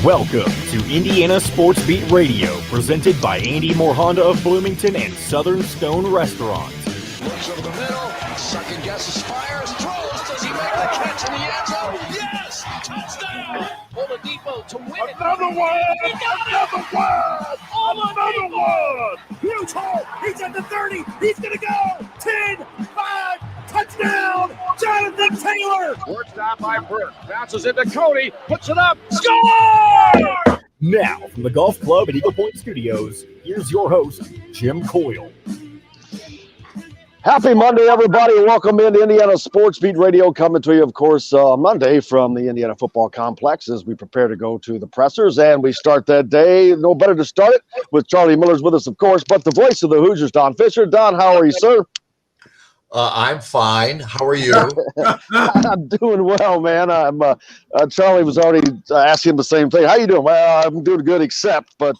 Welcome to Indiana Sports Beat Radio, presented by Andy Moore Honda of Bloomington and Southern Stone Restaurant. Looks over the middle, second guesses, fires, throws. Does he make the catch in the end zone? Yes! Touchdown! Oladipo to win it. Another one! Another one! Oladipo! One! Huge hole! He's at the 30! He's gonna go! 10, 5, touchdown! Jonathan Taylor! Worked out by Burke. Bounces into Cody. Puts it up. Score! Now, from the Golf Club at Eagle Point Studios, here's your host, Jim Coyle. Happy Monday, everybody. Welcome into Indiana Sports Beat Radio, coming to you, of course, Monday from the Indiana Football Complex as we prepare to go to the pressers. And we start that day, no better to start it with Charlie Miller's with us, of course, but the voice of the Hoosiers, Don Fischer. Don, how are you, sir? I'm fine. How are you? I'm doing well, man. Charlie was already asking the same thing. How you doing? Well, I'm doing good, except, but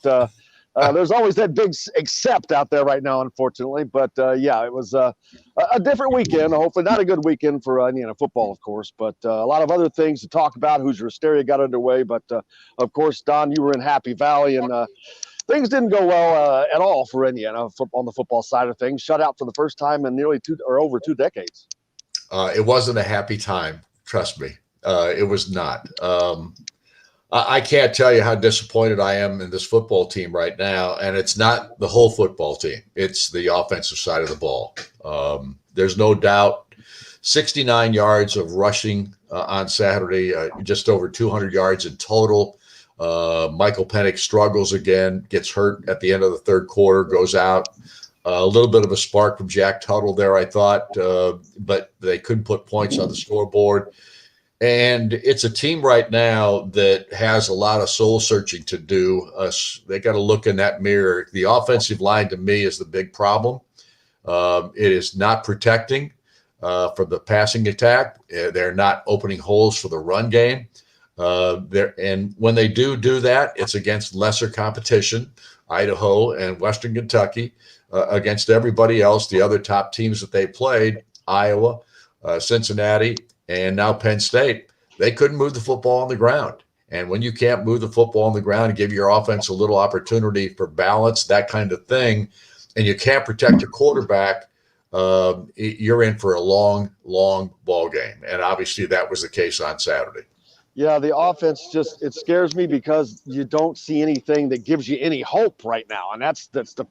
there's always that big except out there right now, unfortunately. But yeah, it was a different weekend. Hopefully not a good weekend for Indiana football, of course, but a lot of other things to talk about. Hoosier hysteria got underway, but of course, Don, you were in Happy Valley, and things didn't go well at all for Indiana on the football side of things. Shut out for the first time in nearly over 2 decades. It wasn't a happy time. Trust me. It was not. I can't tell you how disappointed I am in this football team right now. And it's not the whole football team. It's the offensive side of the ball. There's no doubt 69 yards of rushing on Saturday, just over 200 yards in total. Michael Penix struggles again, gets hurt at the end of the third quarter, goes out. A little bit of a spark from Jack Tuttle there, I thought, but they couldn't put points on the scoreboard. And it's a team right now that has a lot of soul searching to do. They got to look in that mirror. The offensive line, to me, is the big problem. It is not protecting from the passing attack. They're not opening holes for the run game. And when they do that, it's against lesser competition, Idaho and Western Kentucky, against everybody else, the other top teams that they played, Iowa, Cincinnati, and now Penn State. They couldn't move the football on the ground. And when you can't move the football on the ground and give your offense a little opportunity for balance, that kind of thing, and you can't protect your quarterback, you're in for a long, long ball game. And obviously that was the case on Saturday. Yeah, the offense it scares me because you don't see anything that gives you any hope right now. And that's the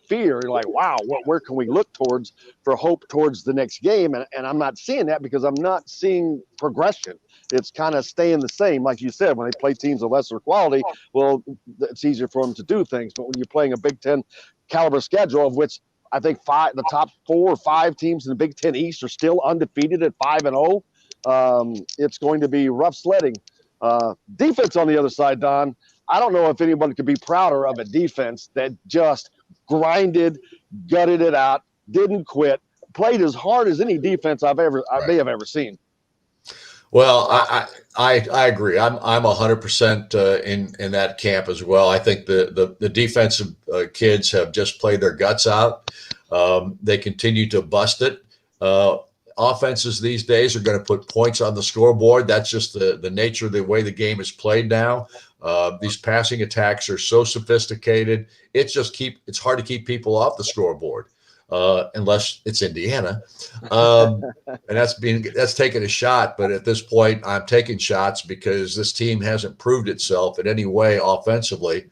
fear. You're like, wow, where can we look towards for hope towards the next game? And I'm not seeing that because I'm not seeing progression. It's kind of staying the same. Like you said, when they play teams of lesser quality, well, it's easier for them to do things. But when you're playing a Big Ten caliber schedule, of which I think the top 4 or 5 teams in the Big Ten East are still undefeated at 5-0, it's going to be rough sledding. Defense on the other side, Don, I don't know if anybody could be prouder of a defense that just grinded, gutted it out, didn't quit, played as hard as any defense I may have ever seen. Well, I agree. I'm 100% in that camp as well. I think the defensive kids have just played their guts out. They continue to bust it. Offenses these days are going to put points on the scoreboard. That's just the nature of the way the game is played now. These passing attacks are so sophisticated. It's hard to keep people off the scoreboard unless it's Indiana. And that's taking a shot. But at this point, I'm taking shots because this team hasn't proved itself in any way offensively.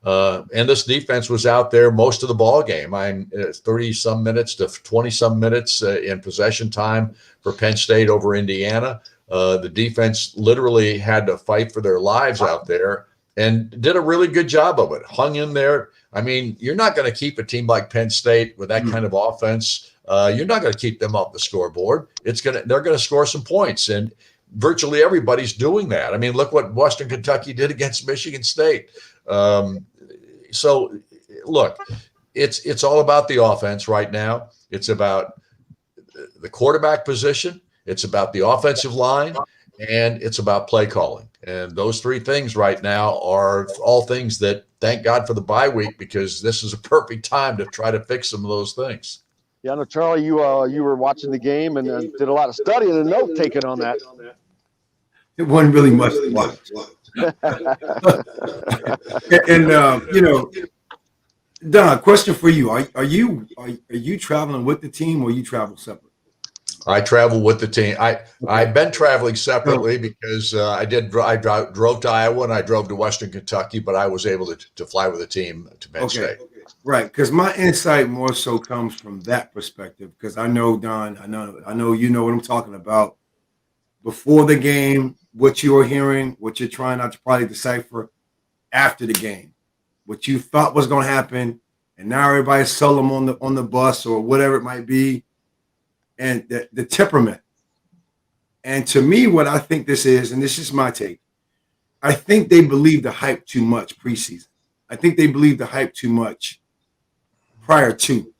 And this defense was out there most of the ball game. 30-some minutes to 20-some minutes in possession time for Penn State over Indiana. The defense literally had to fight for their lives out there and did a really good job of it. Hung in there. I mean, you're not going to keep a team like Penn State with that kind of offense. You're not going to keep them off the scoreboard. They're going to score some points, and virtually everybody's doing that. I mean, look what Western Kentucky did against Michigan State. So look, it's all about the offense right now. It's about the quarterback position. It's about the offensive line, and it's about play calling. And those 3 things right now are all things that, thank God for the bye week, because this is a perfect time to try to fix some of those things. Yeah, I know, Charlie, you were watching the game and did a lot of studying and note taking on that. It wasn't really much to watch. Don, question for you: Are you traveling with the team, or you travel separate? I travel with the team. I've been traveling separately because I drove to Iowa and I drove to Western Kentucky, but I was able to fly with the team to Penn State. Right, because my insight more so comes from that perspective. Because I know, Don, I know you know what I'm talking about. Before the game, what you are hearing, what you're trying not to probably decipher after the game, what you thought was going to happen, and now everybody's solemn on the bus or whatever it might be. And the temperament. And to me, what I think this is, and this is my take, I think they believe the hype too much preseason. I think they believe the hype too much prior to.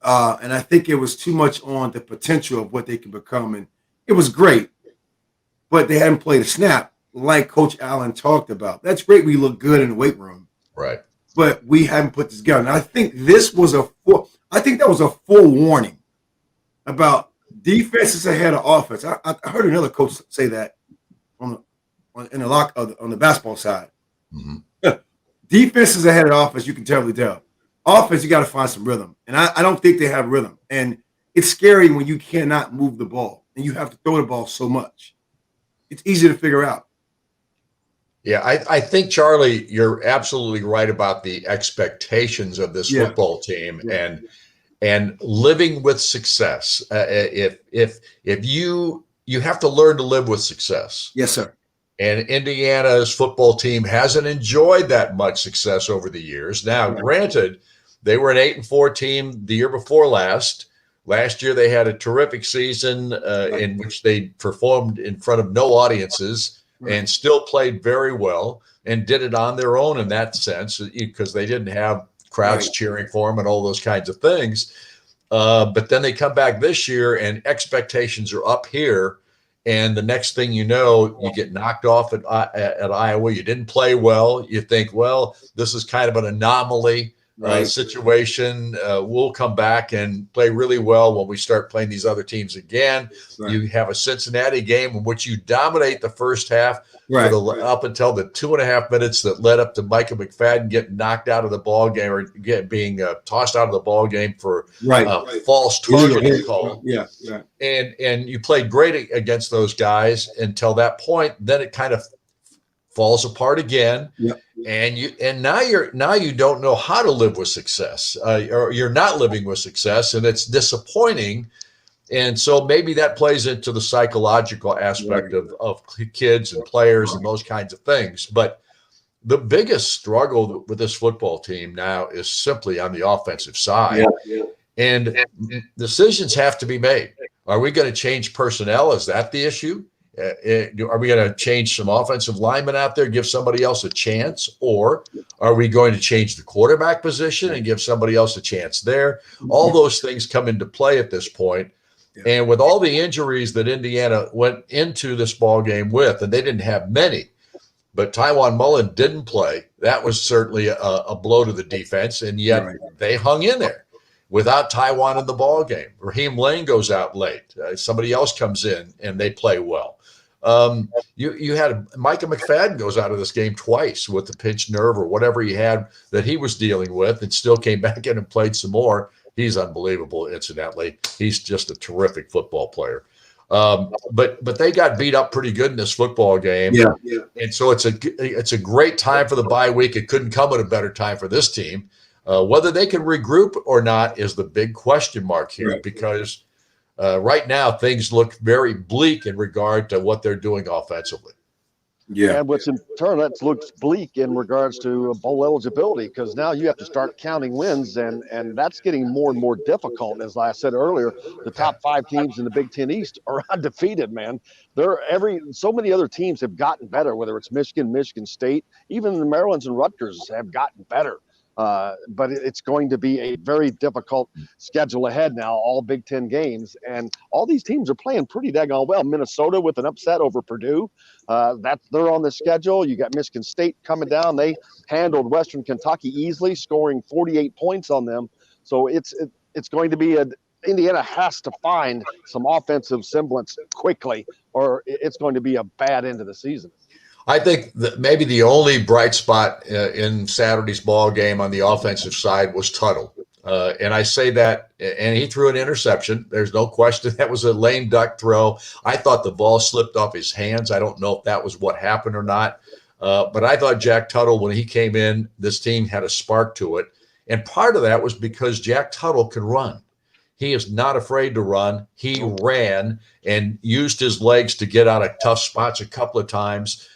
And I think it was too much on the potential of what they can become. And it was great, but they hadn't played a snap like Coach Allen talked about. That's great. We look good in the weight room. Right. But we haven't put this together. And I think that was a full warning about defenses ahead of offense. I heard another coach say that on the basketball side. Mm-hmm. Defense is ahead of offense. You can totally tell. Offense, you got to find some rhythm, and I don't think they have rhythm. And it's scary when you cannot move the ball and you have to throw the ball so much. It's easy to figure out. Yeah, I think, Charlie, you're absolutely right about the expectations of this football team and living with success. If you have to learn to live with success. Yes, sir. And Indiana's football team hasn't enjoyed that much success over the years. Now, granted, they were an 8-4 team the year before last. Last year, they had a terrific season in which they performed in front of no audiences and still played very well and did it on their own in that sense because they didn't have crowds cheering for them and all those kinds of things. But then they come back this year and expectations are up here. And the next thing you know, you get knocked off at Iowa. You didn't play well. You think, well, this is kind of an anomaly situation. We'll come back and play really well when we start playing these other teams again. Right. You have a Cincinnati game in which you dominate the first half up until the 2.5 minutes that led up to Micah McFadden getting knocked out of the ball game or being tossed out of the ball game for false targeting call. And you played great against those guys until that point. Then it kind of falls apart again. And now you don't know how to live with success, or you're not living with success, and it's disappointing. And so maybe that plays into the psychological aspect of kids and players and those kinds of things. But the biggest struggle with this football team now is simply on the offensive side. And decisions have to be made. Are we going to change personnel? Is that the issue? Are we going to change some offensive linemen out there, give somebody else a chance? Or are we going to change the quarterback position and give somebody else a chance there? All those things come into play at this point. And with all the injuries that Indiana went into this ball game with, and they didn't have many, but Tywan Mullen didn't play. That was certainly a blow to the defense, and yet they hung in there without Tywan in the ball game. Raheem Lane goes out late. Somebody else comes in, and they play well. You had Micah McFadden goes out of this game twice with the pinched nerve or whatever he had that he was dealing with, and still came back in and played some more. He's unbelievable, incidentally. He's just a terrific football player. But they got beat up pretty good in this football game. And so it's a great time for the bye week. It couldn't come at a better time for this team. Whether they can regroup or not is the big question mark here because right now things look very bleak in regard to what they're doing offensively. And what's in turn, that looks bleak in regards to bowl eligibility because now you have to start counting wins, and that's getting more and more difficult. As I said earlier, the top 5 teams in the Big Ten East are undefeated, man. So many other teams have gotten better, whether it's Michigan, Michigan State, even the Marylands and Rutgers have gotten better. But it's going to be a very difficult schedule ahead now, all Big Ten games. And all these teams are playing pretty daggone well. Minnesota with an upset over Purdue. They're on the schedule. You got Michigan State coming down. They handled Western Kentucky easily, scoring 48 points on them. So it's going to be Indiana has to find some offensive semblance quickly, or it's going to be a bad end of the season. I think that maybe the only bright spot in Saturday's ball game on the offensive side was Tuttle. And I say that, and he threw an interception. There's no question that was a lame duck throw. I thought the ball slipped off his hands. I don't know if that was what happened or not. But I thought Jack Tuttle, when he came in, this team had a spark to it. And part of that was because Jack Tuttle can run. He is not afraid to run. He ran and used his legs to get out of tough spots a couple of times.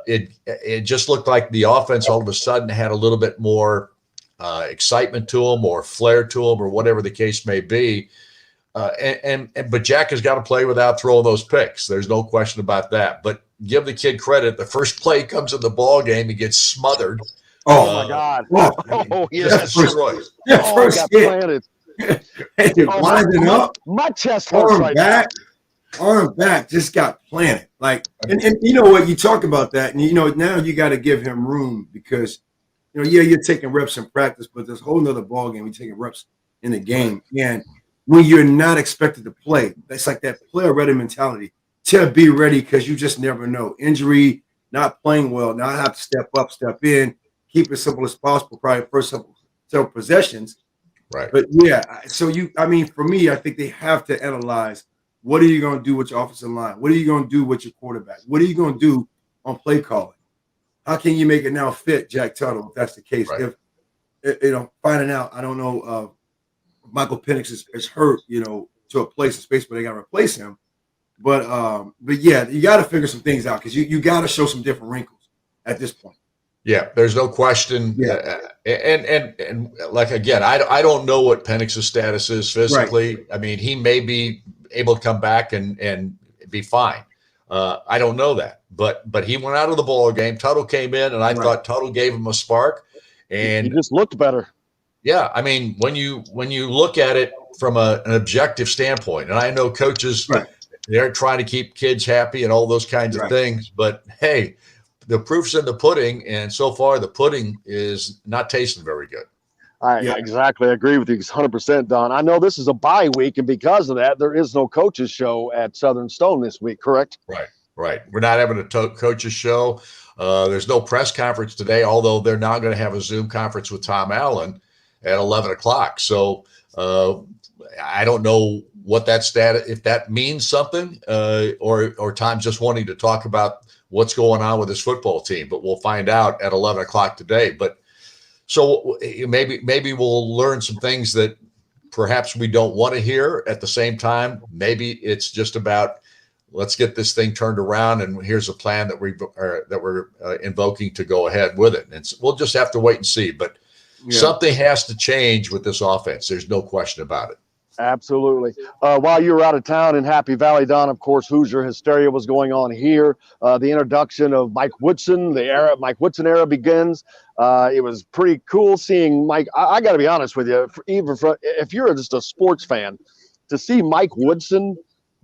It just looked like the offense all of a sudden had a little bit more excitement to them, or flair to them, or whatever the case may be. But Jack has got to play without throwing those picks. There's no question about that. But give the kid credit. The first play comes in the ball game, he gets smothered. Oh my God! Oh yes, destroyed. First got planted. Hey, winding up, my chest hurts right now. Arm back just got planted. Like, and you know what? You talk about that, and now you got to give him room, because you're taking reps in practice, but there's a whole nother ball game. You're taking reps in the game, and when you're not expected to play, that's like that player-ready mentality to be ready, because you just never know. Injury, not playing well. Now I have to step up, step in, keep it simple as possible. Probably first several possessions. Right. But yeah, so for me, I think they have to analyze, what are you going to do with your offensive line? What are you going to do with your quarterback? What are you going to do on play calling? How can you make it now fit Jack Tuttle, if that's the case? Right. If finding out, I don't know, Michael Penix is hurt, to a place, a space where they got to replace him. But yeah, you got to figure some things out, because you got to show some different wrinkles at this point. Yeah, there's no question. Yeah. And like, again, I don't know what Penix's status is physically. Right. I mean, he may be able to come back and be fine. I don't know that. But he went out of the ball game. Tuttle came in, and I thought Tuttle gave him a spark. And he just looked better. Yeah, I mean, when you look at it from an objective standpoint, and I know coaches, they're trying to keep kids happy and all those kinds of things, but hey, the proof's in the pudding, and so far the pudding is not tasting very good. I exactly agree with you 100%, Don. I know this is a bye week, and because of that, there is no coaches show at Southern Stone this week, correct? Right. We're not having a coaches show. There's no press conference today, although they're now going to have a Zoom conference with Tom Allen at 11 o'clock. So I don't know what that status, if that means something, or Tom's just wanting to talk about what's going on with his football team, but we'll find out at 11 o'clock today. But so maybe we'll learn some things that perhaps we don't want to hear. At the same time, maybe it's just about, let's get this thing turned around, and here's a plan that we're invoking to go ahead with it. And we'll just have to wait and see. But something has to change with this offense. There's no question about it. Absolutely. While you were out of town in Happy Valley, Don, of course, Hoosier hysteria was going on here. The introduction of Mike Woodson, the Woodson era begins. It was pretty cool seeing Mike. I got to be honest with you, if you're just a sports fan, to see Mike Woodson,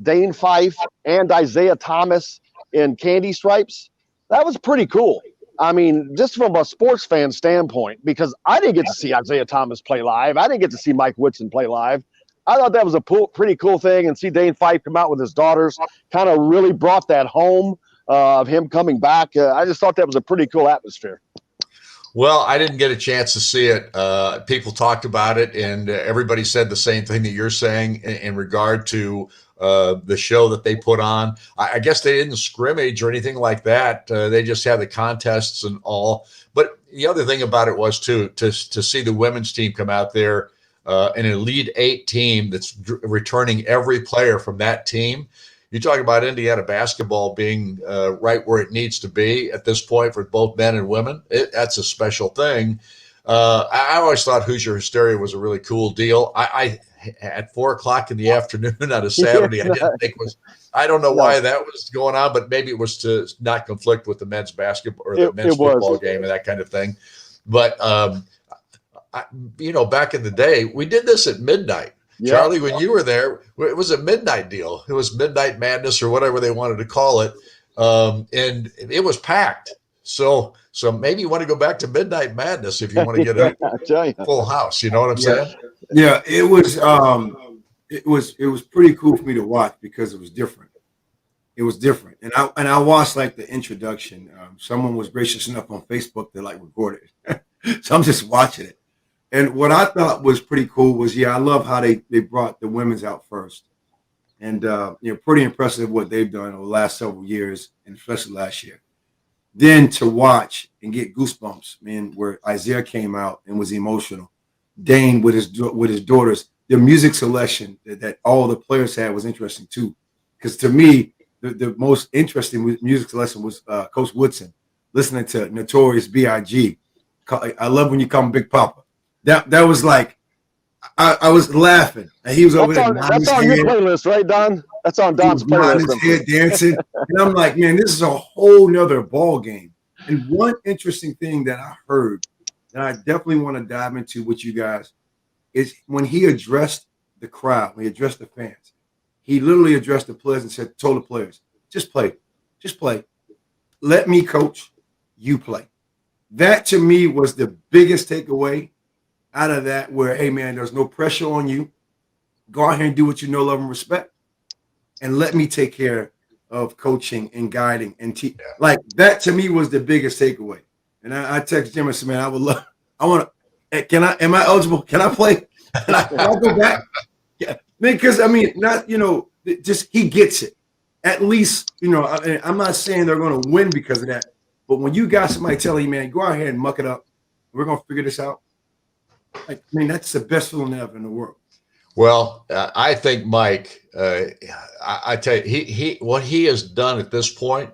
Dane Fife, and Isaiah Thomas in candy stripes, that was pretty cool. I mean, just from a sports fan standpoint, because I didn't get to see Isaiah Thomas play live. I didn't get to see Mike Woodson play live. I thought that was a pretty cool thing, and see Dane Fife come out with his daughters kind of really brought that home of him coming back. I just thought that was a pretty cool atmosphere. Well, I didn't get a chance to see it. People talked about it, and everybody said the same thing that you're saying in regard to the show that they put on. I guess they didn't scrimmage or anything like that. They just had the contests and all. But the other thing about it was, too, to see the women's team come out there, an Elite Eight team that's returning every player from that team. You talk about Indiana basketball being right where it needs to be at this point for both men and women. That's a special thing. I always thought Hoosier hysteria was a really cool deal. I at 4 o'clock in the afternoon on a Saturday, I don't know why that was going on, but maybe it was to not conflict with the men's basketball or the men's football game and that kind of thing. But back in the day, we did this at midnight. Yeah. Charlie, when you were there, it was a midnight deal. It was Midnight Madness or whatever they wanted to call it. And it was packed. So maybe you want to go back to Midnight Madness if you want to get a full house. You know what I'm saying? Yeah, it was pretty cool for me to watch because it was different. It was different. And I watched like the introduction. Someone was gracious enough on Facebook to like record it. So I'm just watching it. And what I thought was pretty cool was, I love how they brought the women's out first. And pretty impressive what they've done over the last several years, and especially last year. Then to watch and get goosebumps, man, where Isaiah came out and was emotional. Dane with his daughters, the music selection that all the players had was interesting too. Because to me, the most interesting music selection was Coach Woodson listening to Notorious B.I.G. I love when you call him Big Papa. That was like, I was laughing, and he was over there. That's on your playlist, right, Don? That's on Don's playlist. Head dancing, and I'm like, man, this is a whole nother ball game. And one interesting thing that I heard that I definitely want to dive into with you guys is when he addressed the crowd, when he addressed the fans, he literally addressed the players and told the players, just play. Let me coach, you play. That to me was the biggest takeaway out of that, where, hey man, there's no pressure on you. Go out here and do what you know, love, and respect. And let me take care of coaching and guiding and teach. Like that to me was the biggest takeaway. And I text Jim and said, man, am I eligible? Can I play? Can I go back? Yeah. Because just he gets it. At least, I'm not saying they're going to win because of that. But when you got somebody telling you, man, go out here and muck it up, we're going to figure this out. That's the best feeling ever in the world. Well, I think Mike, I tell you, he what he has done at this point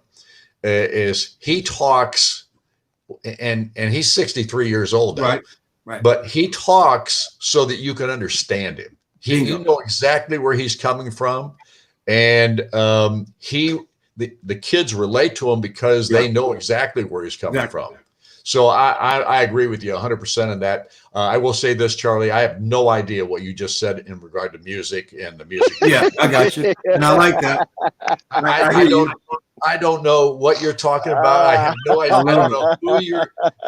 is he talks, and he's 63 years old now, right. But he talks so that you can understand him. You know exactly where he's coming from, and the kids relate to him because they know exactly where he's coming from. So I agree with you 100% on that. I will say this, Charlie. I have no idea what you just said in regard to music and the music. Yeah, I got you. And I like that. I don't know what you're talking about. I have no idea. I don't know who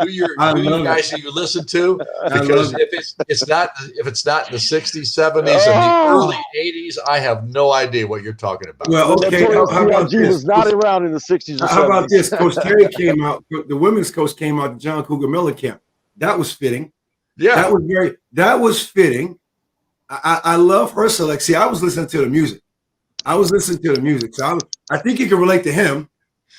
you guys you listen to, because if it's not in the 60s, 70s, and the early 80s, I have no idea what you're talking about. Well, okay. How about this? Was not around in the 60s or 70s. How about this? Coach Terry came out. The women's coach came out to John Cougar Miller camp. That was fitting. Yeah, that was fitting. I love her select. See, I was listening to the music. So I think you can relate to him.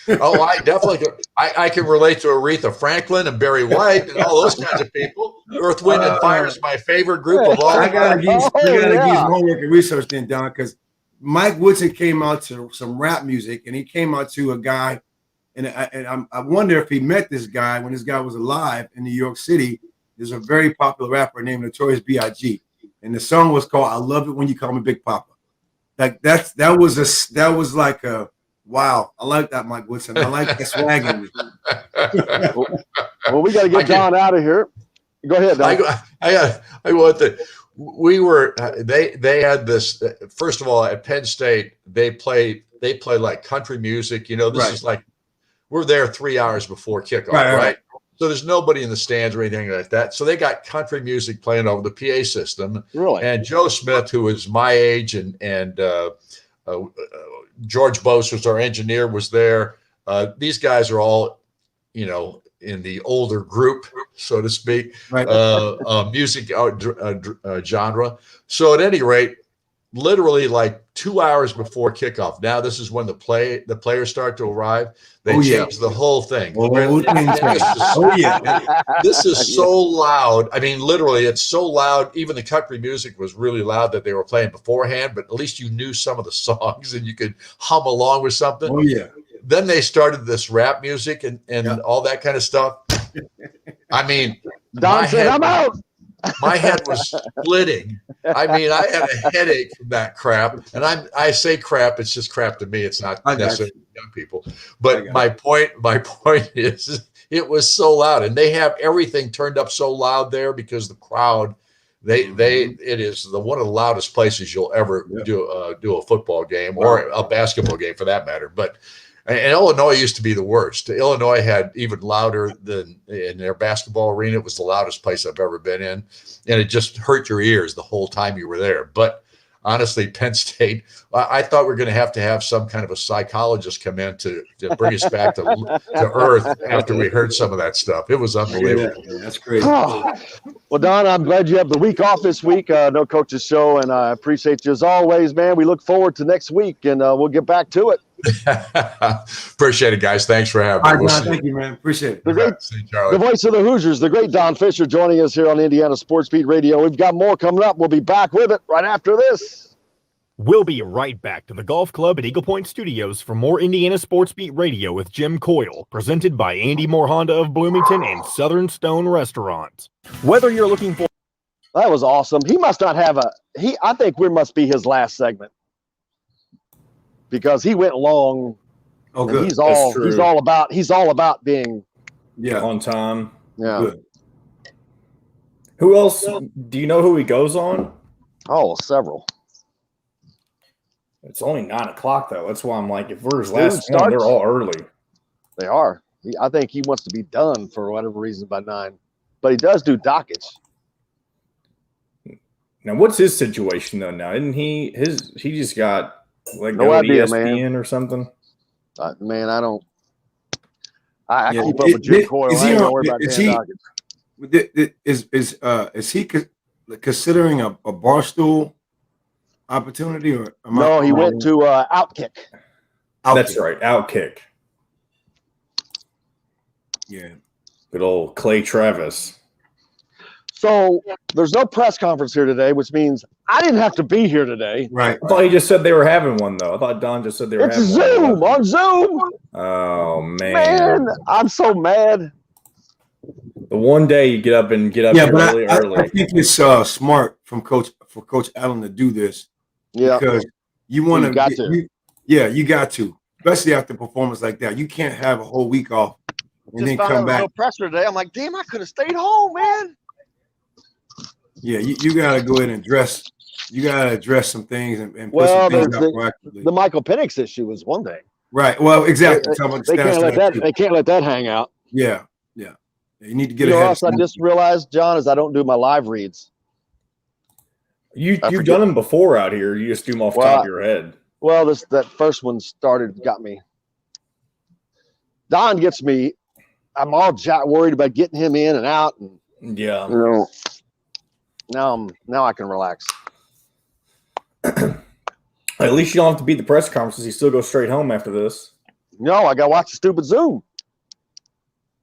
Oh, I definitely can. I can relate to Aretha Franklin and Barry White and all those kinds of people. Earth, Wind, and Fire is my favorite group of all. I gotta give homework and research then, Don, because Mike Woodson came out to some rap music, and he came out to a guy, and I wonder if he met this guy when this guy was alive in New York City. There's a very popular rapper named Notorious B.I.G. and the song was called "I Love It When You Call Me Big Papa." Like that was like a wow. I like that, Mike Woodson. I like that swag in it. Well, we got to get Don out of here. Go ahead, Don. I want to. We were. They had this. First of all, at Penn State, they play like country music. This is like we're there 3 hours before kickoff, right? So there's nobody in the stands or anything like that. So they got country music playing over the PA system. Really? And Joe Smith, who is my age, and George Bose, was our engineer, was there. These guys are all, in the older group, so to speak, music genre. So at any rate, literally like 2 hours before kickoff. Now this is when the players start to arrive. They change the whole thing. This is so loud. I mean, literally, it's so loud. Even the country music was really loud that they were playing beforehand, but at least you knew some of the songs and you could hum along with something. Oh, yeah. Then they started this rap music and all that kind of stuff. I mean, Don said, I'm out. My head was splitting. I mean, I had a headache from that crap. And I say crap, it's just crap to me. It's not necessarily young people. But my point is it was so loud. And they have everything turned up so loud there because the crowd, it is one of the loudest places you'll ever do a football game or a basketball game for that matter. But and Illinois used to be the worst. Illinois had even louder than in their basketball arena. It was the loudest place I've ever been in. And it just hurt your ears the whole time you were there. But honestly, Penn State, I thought we were going to have some kind of a psychologist come in to bring us back to earth after we heard some of that stuff. It was unbelievable. Yeah, that's crazy. Well, Don, I'm glad you have the week off this week. No coach's show, and I appreciate you as always, man. We look forward to next week, and we'll get back to it. Appreciate it, guys. Thanks for having me. All right, Don, thank you, man. Appreciate it. The voice of the Hoosiers, the great Don Fischer, joining us here on Indiana Sports Beat Radio. We've got more coming up. We'll be back with it right after this. We'll be right back to the Golf Club at Eagle Point Studios for more Indiana Sports Beat Radio with Jim Coyle, presented by Andy Moore Honda of Bloomington and Southern Stone Restaurant. Whether you're looking for... That was awesome. He must not have I think we must be his last segment, because he went long. Oh, good. He's all about being on time. Yeah. Good. Who else? Do you know who he goes on? Oh, several. It's only 9 o'clock though. That's why I'm like, if we're his last one, they're all early. They are. I think he wants to be done for whatever reason by 9, but he does do dockets. Now, what's his situation though? Now, isn't he just got like no idea, ESPN man, or something? Man, I don't. I keep up with Jim Coyle. I don't worry about dockets. Is he considering a Barstool opportunity, or no? He went to Outkick. That's right, Outkick. Yeah, good old Clay Travis. So there's no press conference here today, which means I didn't have to be here today. Right. I thought he just said they were having one though. I thought Don just said they were having Zoom one. on Zoom. Oh man, I'm so mad. The one day you get up really early. I think it's smart for Coach Allen to do this. Yeah, because you want to. You got to, especially after a performance like that. You can't have a whole week off and then come back. No pressure today. I'm like, damn, I could have stayed home, man. Yeah, you got to go ahead and address. You got to address some things and put some things out proactively. The Michael Penix issue is one thing. Right. Well, exactly. They can't let that hang out. Yeah. You need to get ahead. What else I just realized, John, is I don't do my live reads. You've done them before out here. You just do them off the top of your head. Well, that first one got me. Don gets me. I'm all worried about getting him in and out, and yeah, now I can relax. At least you don't have to beat the press conferences. You still go straight home after this. No, I got to watch the stupid Zoom.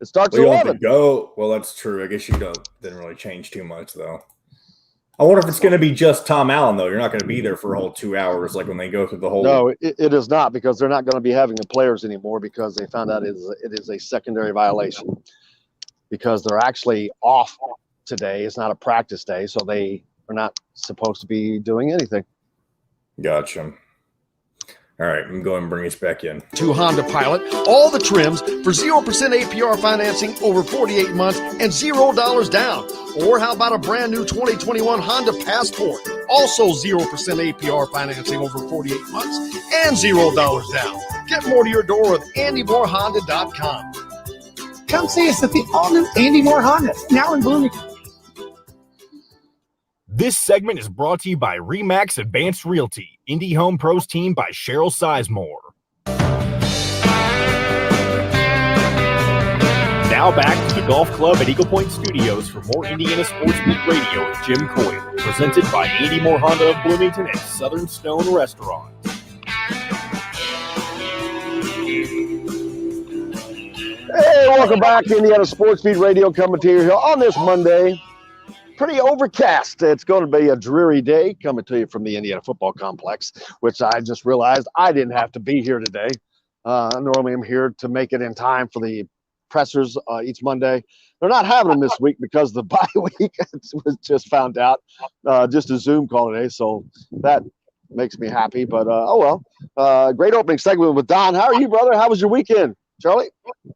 It starts at 11. Well, that's true. I guess didn't really change too much, though. I wonder if it's going to be just Tom Allen, though. You're not going to be there for a whole 2 hours, like when they go through the whole. No, it is not, because they're not going to be having the players anymore, because they found out it is a secondary violation, because they're actually off today. It's not a practice day, so they are not supposed to be doing anything. Gotcha. All right, I'm going to bring us back in. To Honda Pilot, all the trims for 0% APR financing over 48 months and $0 down. Or how about a brand new 2021 Honda Passport? Also 0% APR financing over 48 months and $0 down. Get more to your door with AndyMooreHonda.com. Come see us at the all-new Andy Moore Honda, now in Bloomington. This segment is brought to you by Remax Advanced Realty, Indie Home Pros team by Cheryl Sizemore. Now back to the Golf Club at Eagle Point Studios for more Indiana Sports Beat Radio with Jim Coyle, presented by Andy Moore Honda of Bloomington and Southern Stone Restaurant. Hey, welcome back to Indiana Sports Beat Radio, coming to you here on this Monday. Pretty overcast. It's going to be a dreary day, coming to you from the Indiana Football Complex, which I just realized I didn't have to be here today. Normally I'm here to make it in time for the pressers each Monday. They're not having them this week because the bye week was just found out. Just a Zoom call today, so that makes me happy. But oh well. Great opening segment with Don. How are you, brother? How was your weekend, Charlie?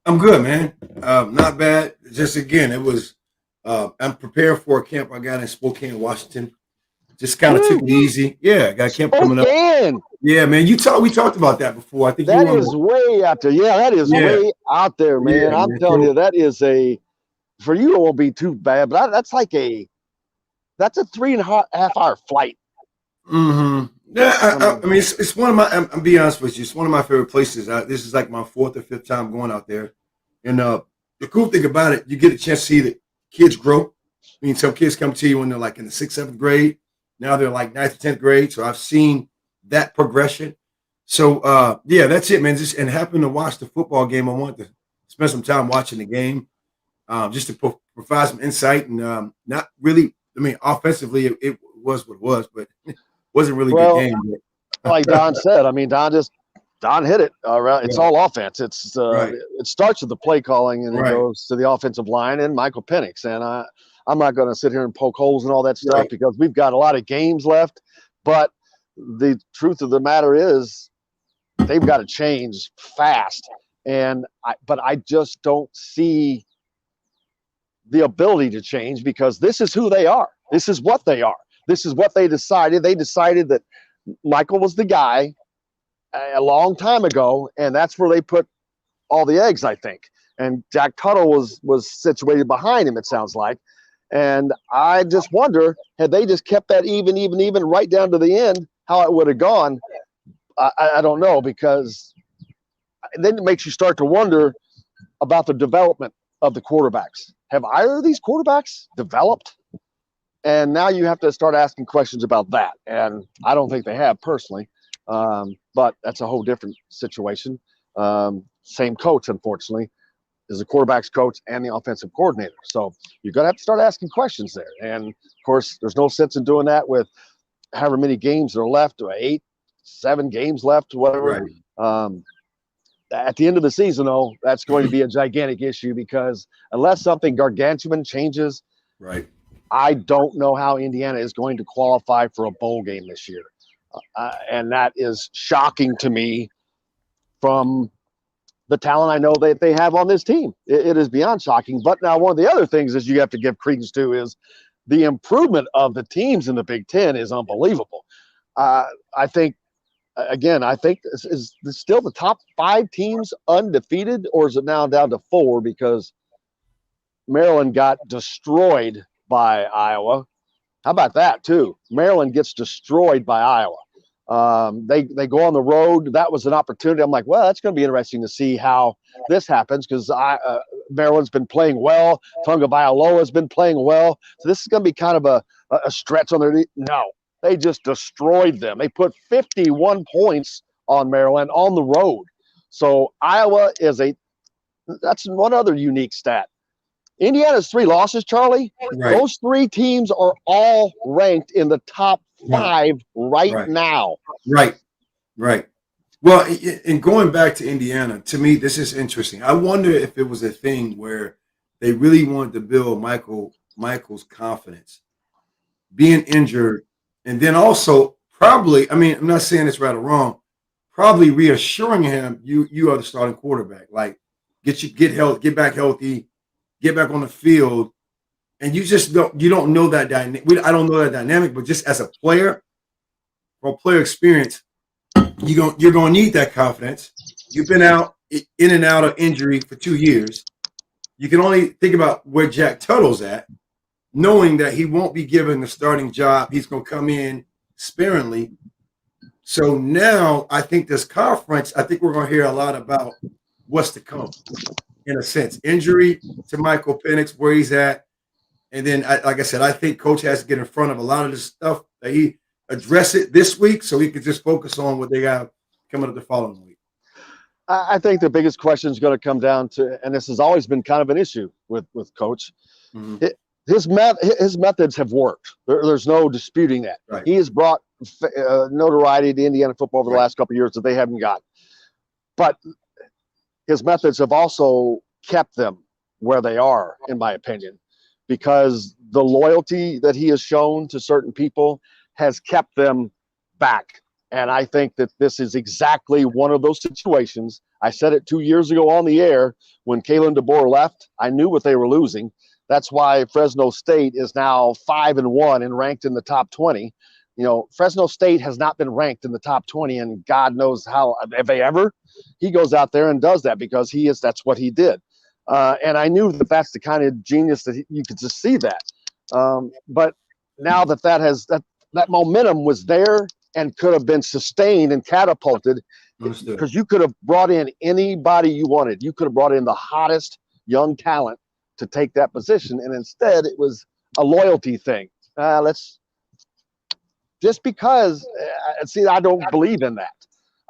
I'm good, man. Not bad. Just again, it was. I'm prepared for a camp I got in Spokane, Washington. Just kind of took it easy. Yeah, I got a camp coming up. Yeah, man. We talked about that before. I think that is way out there. Yeah, that is way out there, man. Yeah, I'm telling you, that is for you. It won't be too bad, but that's a 3.5 hour flight. Yeah, I mean, it's one of my. I'm be honest with you, it's one of my favorite places. This is like my 4th or 5th time going out there, and the cool thing about it, you get a chance to see the kids grow. I mean, some kids come to you when they're like in the 6th, 7th grade. Now they're like 9th, 10th grade. So I've seen that progression. So yeah, that's it, man. Just and happened to watch the football game. I wanted to spend some time watching the game, just to provide some insight and not really. I mean, offensively, it was what it was, but it wasn't really a good game. Like Don said, I mean, Don hit it. It's all offense. It's It starts with the play calling and it goes to the offensive line and Michael Penix. And I'm not going to sit here and poke holes and all that stuff because we've got a lot of games left. But the truth of the matter is, they've got to change fast. But I just don't see the ability to change because this is who they are. This is what they are. This is what they decided. They decided that Michael was the guy a long time ago, and that's where they put all the eggs, I think. And Jack Tuttle was situated behind him, it sounds like. And I just wonder, had they just kept that even right down to the end, how it would have gone. I don't know, because then it makes you start to wonder about the development of the quarterbacks. Have either of these quarterbacks developed? And now you have to start asking questions about that. And I don't think they have personally, but that's a whole different situation. Same coach, unfortunately, is the quarterback's coach and the offensive coordinator. So you're going to have to start asking questions there. And, of course, there's no sense in doing that with however many games are left, or 8, 7 games left, whatever. At the end of the season, though, that's going to be a gigantic issue because unless something gargantuan changes, I don't know how Indiana is going to qualify for a bowl game this year. And that is shocking to me from the talent I know that they have on this team. It is beyond shocking. But now one of the other things is you have to give credence to is the improvement of the teams in the Big Ten is unbelievable. I think is still the top 5 teams undefeated, or is it now down to 4 because Maryland got destroyed by Iowa? How about that too? Maryland gets destroyed by Iowa. They go on the road. That was an opportunity. I'm like, well, that's going to be interesting to see how this happens because Maryland's been playing well. Tonga Vailoa's been playing well. So this is going to be kind of a stretch on their knee. No, they just destroyed them. They put 51 points on Maryland on the road. So Iowa that's one other unique stat. Indiana's 3 losses, Charlie. Those 3 teams are all ranked in the top 5 right now. Right. Well, and going back to Indiana, to me, this is interesting. I wonder if it was a thing where they really wanted to build Michael's confidence, being injured, and then also probably, I mean, I'm not saying it's right or wrong, probably reassuring him you are the starting quarterback. Like, get back healthy, get back on the field, and you don't know that dynamic. I don't know that dynamic, but just as a player, from player experience, you're gonna need that confidence. You've been in and out of injury for 2 years. You can only think about where Jack Tuttle's at, knowing that he won't be given the starting job. He's gonna come in sparingly. So now I think this conference, I think we're gonna hear a lot about what's to come. In a sense, injury to Michael Penix, where he's at. And then, like I said, I think Coach has to get in front of a lot of this stuff that he address it this week so he can just focus on what they got coming up the following week. I think the biggest question is going to come down to, and this has always been kind of an issue with Coach, his methods have worked. There's no disputing that. He has brought notoriety to Indiana football over the last couple of years that they haven't got. But his methods have also kept them where they are, in my opinion, because the loyalty that he has shown to certain people has kept them back. And I think that this is exactly one of those situations. I said it 2 years ago on the air when Kalen DeBoer left. I knew what they were losing. That's why Fresno State is now 5-1 and ranked in the top 20. You know, Fresno State has not been ranked in the top 20, and God knows how, if they ever. He goes out there and does that because that's what he did. And I knew that that's the kind of genius that you could just see that. But now that that momentum was there and could have been sustained and catapulted because you could have brought in anybody you wanted. You could have brought in the hottest young talent to take that position, and instead it was a loyalty thing. Just because, see, I don't believe in that.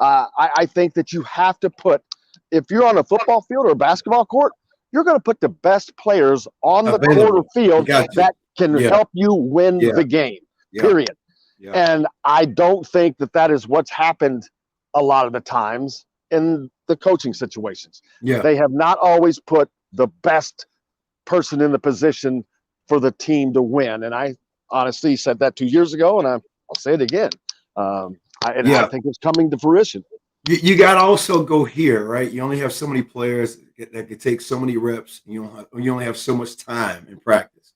I think that you have to put, if you're on a football field or a basketball court, you're going to put the best players on the court or field that can help you win the game, period. Yeah. And I don't think that that is what's happened a lot of the times in the coaching situations. Yeah. They have not always put the best person in the position for the team to win. And I honestly said that 2 years ago, and I'll say it again. I think it's coming to fruition. You got to also go here, right? You only have so many players that can take so many reps. You only have so much time in practice.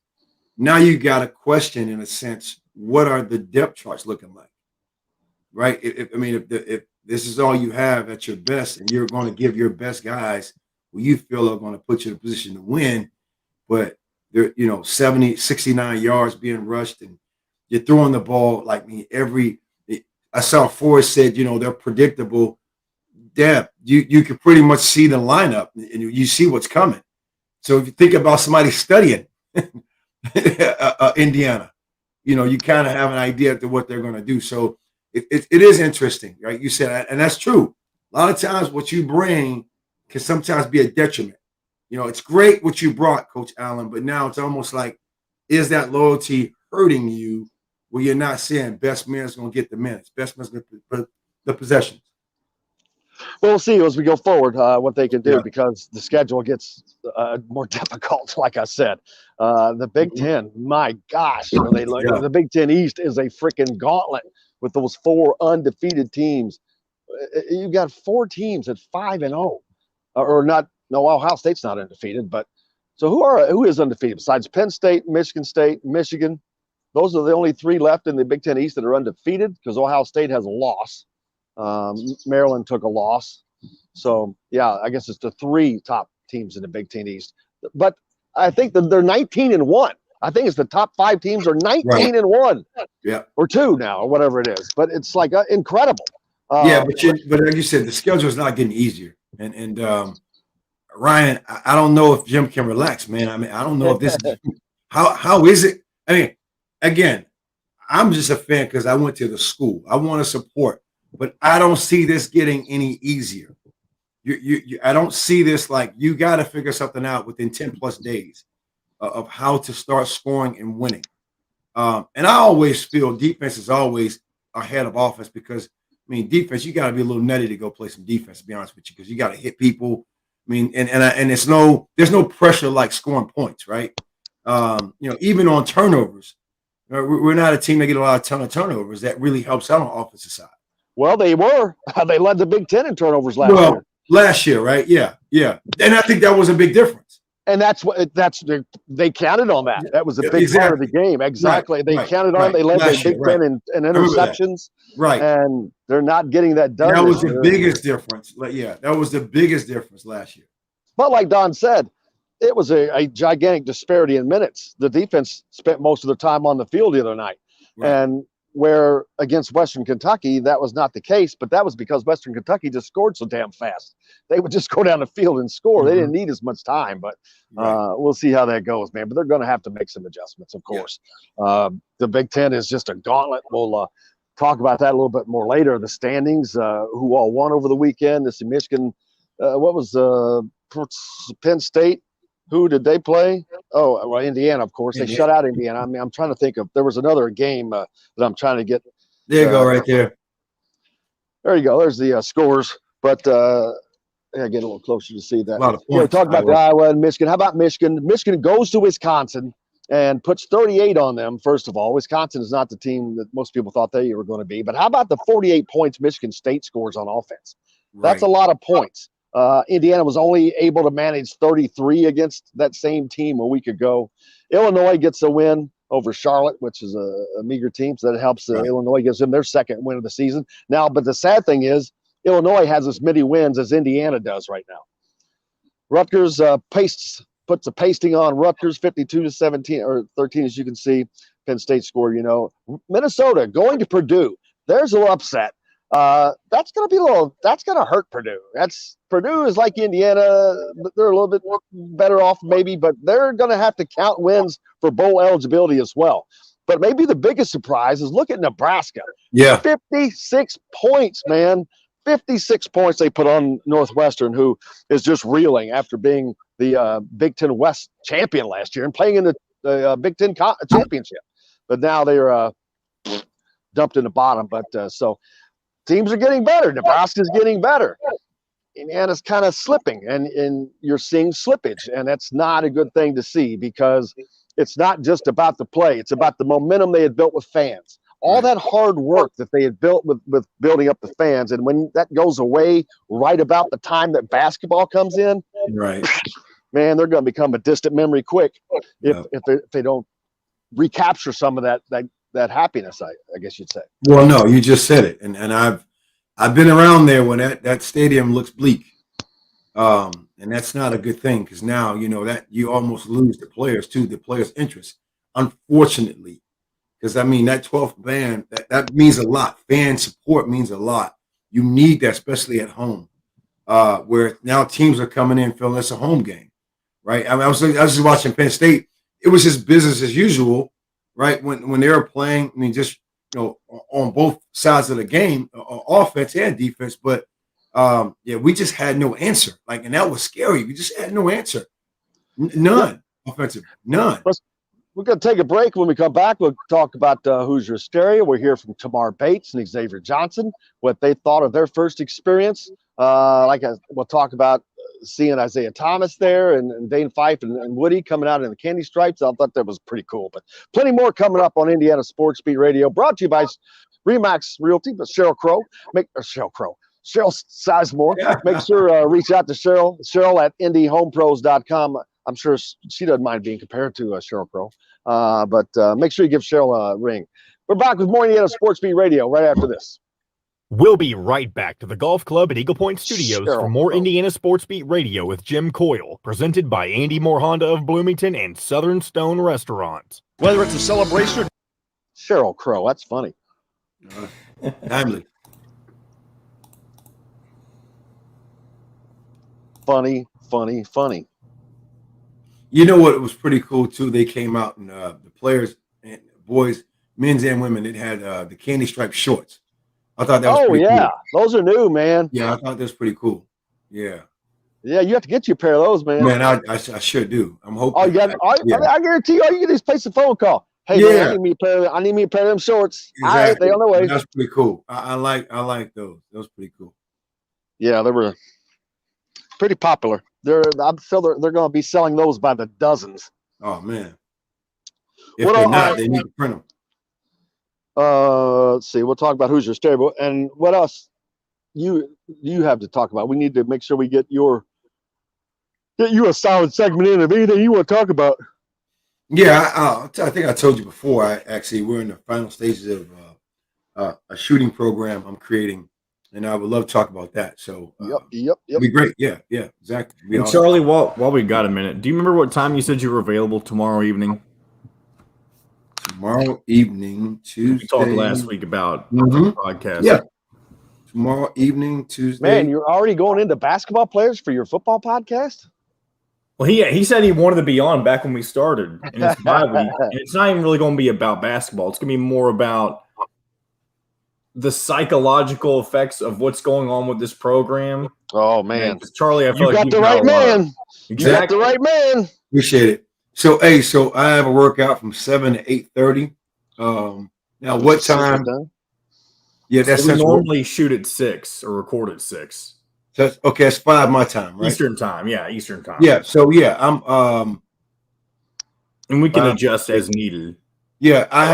Now you got to question, in a sense, what are the depth charts looking like, right? If this is all you have at your best, and you're going to give your best guys who you feel are going to put you in a position to win, but they're 70, 69 yards being rushed, and you're throwing the ball like me I saw Forrest said, they're predictable. Yeah, you can pretty much see the lineup and you see what's coming. So if you think about somebody studying Indiana, you kind of have an idea as to what they're going to do. So it is interesting, right? You said, and that's true. A lot of times what you bring can sometimes be a detriment. It's great what you brought, Coach Allen, but now it's almost like, is that loyalty hurting you where you're not saying best man's going to get the minutes, best man's going to put the possessions? Well, we'll see as we go forward what they can do because the schedule gets more difficult, like I said. The Big Ten, my gosh, the Big Ten East is a freaking gauntlet with those 4 undefeated teams. You've got 4 teams at 5-0, or not. No, Ohio State's not undefeated, but so who is undefeated besides Penn State, Michigan? Those are the only 3 left in the Big Ten East that are undefeated because Ohio State has a loss. Maryland took a loss. So, yeah, I guess it's the 3 top teams in the Big Ten East. But I think that they're 19-1. I think it's the top 5 teams are 19-1. Yeah. Or 2 now, or whatever it is. But it's like incredible. But like you said, the schedule is not getting easier. And Ryan, I don't know if Jim can relax, man. I don't know if this is how is it? Again, I'm just a fan because I went to the school. I want to support, but I don't see this getting any easier. I don't see this like you got to figure something out within 10+ days of how to start scoring and winning. And I always feel defense is always ahead of offense because, defense, you got to be a little nutty to go play some defense, to be honest with you, because you got to hit people. And there's no pressure like scoring points, right? Even on turnovers, we're not a team that get a ton of turnovers. That really helps out on offensive side. Well, they led the Big Ten in turnovers last year. Last year, right? Yeah. And I think that was a big difference. And they counted on that. That was a big part of the game. Exactly. They counted on. They led the Big Ten in interceptions. Right. And they're not getting that done. That was the biggest difference. That was the biggest difference last year. But like Don said, it was a gigantic disparity in minutes. The defense spent most of the time on the field the other night. Right. And where against Western Kentucky, that was not the case, but that was because Western Kentucky just scored so damn fast. They would just go down the field and score. Mm-hmm. They didn't need as much time, but we'll see how that goes, man. But they're going to have to make some adjustments, of course. Yeah. The Big Ten is just a gauntlet. We'll talk about that a little bit more later. The standings, who all won over the weekend. This is Michigan. What was Penn State? Who did they play? Oh, well, Indiana, of course. They shut out Indiana. I'm trying to think of – there was another game that I'm trying to get. There you go, right there. There you go. There's the scores. But I get a little closer to see that. A lot of points. Talk about the Iowa and Michigan. How about Michigan? Michigan goes to Wisconsin and puts 38 on them, first of all. Wisconsin is not the team that most people thought they were going to be. But how about the 48 points Michigan State scores on offense? That's a lot of points. Indiana was only able to manage 33 against that same team a week ago. Illinois gets a win over Charlotte, which is a meager team, so that helps. Illinois gives them their second win of the season. Now, but the sad thing is Illinois has as many wins as Indiana does right now. Rutgers puts a pasting on Rutgers 52-17 or 13, as you can see. Penn State scored. Minnesota going to Purdue. There's a little upset. That's going to hurt Purdue. Purdue is like Indiana. They're a little bit better off maybe, but they're going to have to count wins for bowl eligibility as well. But maybe the biggest surprise is look at Nebraska. Yeah. 56 points, man. 56 points they put on Northwestern, who is just reeling after being the Big Ten West champion last year and playing in the Big Ten championship. But now they're dumped in the bottom. But so teams are getting better. Nebraska's getting better. Indiana's kind of slipping, and you're seeing slippage, and that's not a good thing to see because it's not just about the play. It's about the momentum they had built with fans. All that hard work that they had built with building up the fans, and when that goes away right about the time that basketball comes in, right, man, they're going to become a distant memory quick if they don't recapture some of that happiness, I guess you'd say. Well, no, you just said it, and I've been around there when that stadium looks bleak, and that's not a good thing because now that you almost lose the players interest, unfortunately, because that 12th man that means a lot. Fan support means a lot. You need that, especially at home, where now teams are coming in feeling it's a home game, right? I was just watching Penn State. It was just business as usual, right? When they were playing, just on both sides of the game, offense and defense. But we just had no answer. And that was scary. We just had no answer. None offensive. None. We're going to take a break. When we come back, we'll talk about Hoosier Hysteria. We'll hear from Tamar Bates and Xavier Johnson, what they thought of their first experience. We'll talk about seeing Isaiah Thomas there and Dane Fife and Woody coming out in the candy stripes. I thought that was pretty cool. But plenty more coming up on Indiana Sports Beat Radio, brought to you by Remax Realty, but Cheryl Sizemore. Make sure reach out to Cheryl at IndyHomePros.com. I'm sure she doesn't mind being compared to Cheryl Crow. But make sure you give Cheryl a ring. We're back with more Indiana Sports Beat Radio right after this. We'll be right back to the golf club at Eagle Point Studios for more Indiana Sports Beat Radio with Jim Coyle, presented by Andy Moore Honda of Bloomington and Southern Stone Restaurant. Whether it's a celebration or Cheryl Crow, that's funny. Timely. Funny. You know what? It was pretty cool too. They came out and the players and boys, men's and women, it had the candy striped shorts. I thought that was pretty cool. Those are new, man. Yeah, I thought that was pretty cool. Yeah, you have to get you a pair of those, man. Man, I sure do. I'm hoping. I guarantee you, all you get is place a phone call. Hey, man, I need me a pair of them shorts. Exactly. All right, they on the way. That's pretty cool. I like those. That was pretty cool. Yeah, they were pretty popular. I'm sure they're going to be selling those by the dozens. Oh man! If they're not, they need to print them. Let's see. We'll talk about Hoosier Hysteria, and what else you have to talk about. We need to make sure we get you a solid segment in of anything you want to talk about. Yeah, I think I told you before. We're in the final stages of a shooting program I'm creating. And I would love to talk about that. So yep. It'd be great. Yeah, exactly. And Charlie, while we got a minute, do you remember what time you said you were available tomorrow evening? Tomorrow evening, Tuesday. We talked last week about the podcast. Yeah. Tomorrow evening, Tuesday. Man, you're already going into basketball players for your football podcast? Well, he said he wanted to be on back when we started. And it's bye week. And it's not even really going to be about basketball. It's going to be more about the psychological effects of what's going on with this program. Oh man, and Charlie, I feel you got the right man. Exactly. You got the right man. Appreciate it. So, I have a workout from 7 to 8:30. Now, what time? Yeah, that's we normally shoot at 6 or record at 6. That's okay. That's 5 my time, right? Eastern time. Yeah, Eastern time. Yeah. So I'm and we can adjust as needed. Yeah, I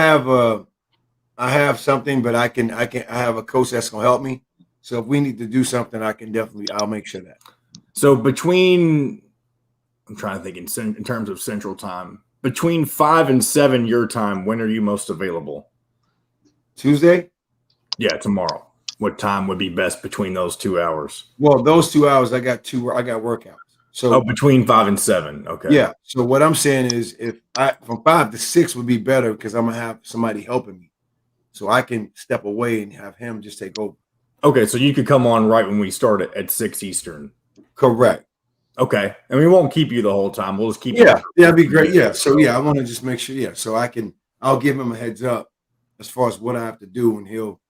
have something, but I have a coach that's gonna help me. So if we need to do something, I'll make sure that. So I'm trying to think in terms of Central Time, between 5 and 7 your time, when are you most available? Tuesday? Yeah, tomorrow. What time would be best between those 2 hours? Well, those 2 hours I got workouts. So between 5 and 7. Okay. yeah. So what I'm saying is, if I from 5 to 6 would be better because I'm gonna have somebody helping me, so I can step away and have him just take over. Okay, so you could come on right when we start at 6 Eastern. Correct. Okay, and we won't keep you the whole time. We'll just keep you. Yeah, that'd be great. Yeah. So yeah, I want to just make sure. Yeah. So I'll give him a heads up as far as what I have to do, and he'll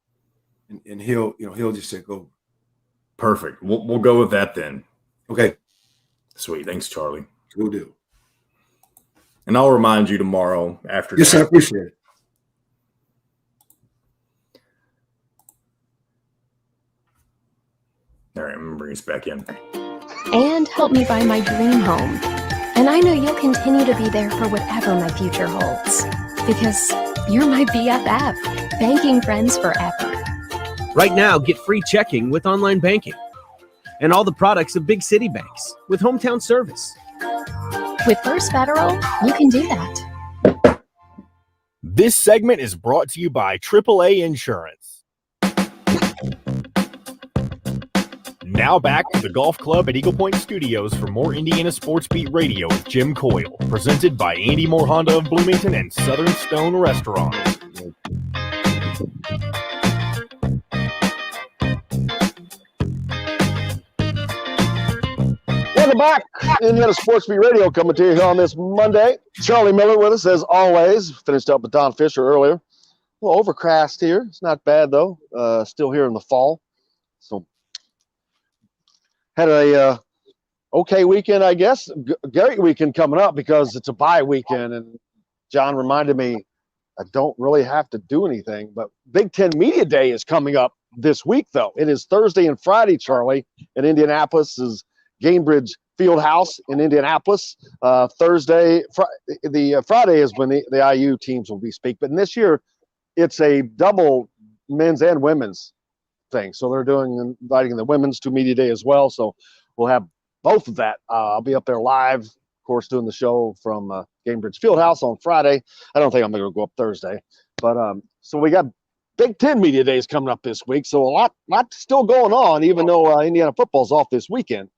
just take over. Perfect. We'll go with that then. Okay. Sweet. Thanks, Charlie. We'll do. And I'll remind you tomorrow after. Yes, I appreciate it. All right, I'm gonna bring us back in. And help me buy my dream home. And I know you'll continue to be there for whatever my future holds. Because you're my BFF, banking friends forever. Right now, get free checking with online banking and all the products of big city banks with hometown service. With First Federal, you can do that. This segment is brought to you by AAA Insurance. Now back to the Golf Club at Eagle Point Studios for more Indiana Sports Beat Radio with Jim Coyle, presented by Andy Moore Honda of Bloomington and Southern Stone Restaurant. Welcome back. Indiana Sports Beat Radio coming to you here on this Monday. Charlie Miller with us as always. Finished up with Don Fischer earlier. A little overcast here. It's not bad though. Still here in the fall. So had a okay weekend, I guess. Great weekend coming up because it's a bye weekend. And John reminded me I don't really have to do anything. But Big Ten Media Day is coming up this week, though. It is Thursday and Friday, Charlie, at Indianapolis is Gainbridge Fieldhouse in Indianapolis. Friday is when the IU teams will be speak. But this year, it's a double men's and women's thing. So they're inviting the women's to Media Day as well. So we'll have both of that. I'll be up there live, of course, doing the show from Gainbridge Fieldhouse on Friday. I don't think I'm going to go up Thursday. But so we got Big Ten Media Days coming up this week. So a lot still going on, even though Indiana football's off this weekend.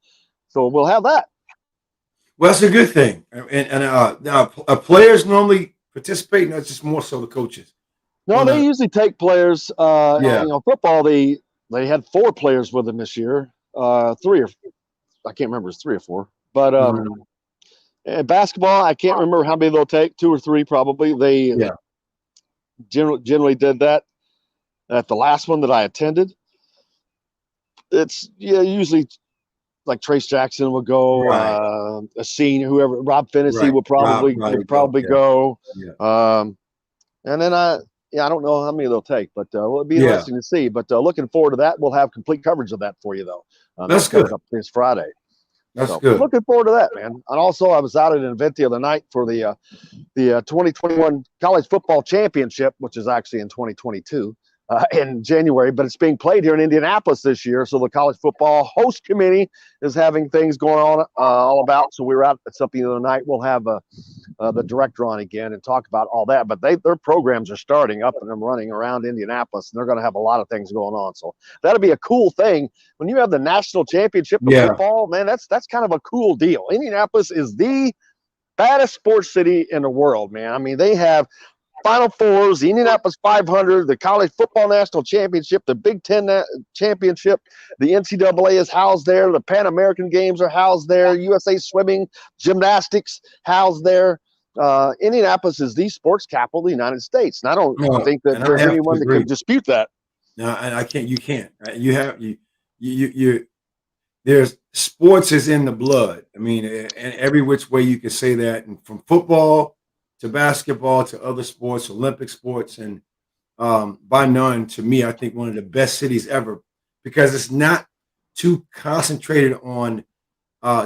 So we'll have that. Well, that's a good thing. And now players normally participate, not just more so the coaches. No, they usually take players. Football, they had 4 players with them this year. 3 or I can't remember, it's 3 or 4. But basketball, I can't remember how many they'll take. 2 or 3 probably. They generally did that at the last one that I attended. It's usually like Trace Jackson will go, a senior, whoever, Rob Finney will probably go. Yeah. And then I don't know how many they'll take, but it'll be interesting to see. But looking forward to that. We'll have complete coverage of that for you, though. That's good. Up this Friday. That's good. Looking forward to that, man. And also, I was out at an event the other night for the 2021 College Football Championship, which is actually in 2022. In January, but it's being played here in Indianapolis this year. So the college football host committee is having things going on all about. So we were out at something the other night. We'll have the director on again and talk about all that. But their programs are starting up and running around Indianapolis, and they're going to have a lot of things going on. So that'll be a cool thing when you have the national championship of football. Man, that's kind of a cool deal. Indianapolis is the baddest sports city in the world, man. I mean, they have Final Fours, the Indianapolis 500, the College Football National Championship, the Big Ten Championship, the NCAA is housed there, the Pan American Games are housed there, USA Swimming, Gymnastics housed there. Indianapolis is the sports capital of the United States, and I don't think that there's anyone that can dispute that. No, and I can't. You can't. There's sports is in the blood. I mean, and every which way you can say that, and from football to basketball to other sports, Olympic sports, and by none, to me, I think one of the best cities ever because it's not too concentrated on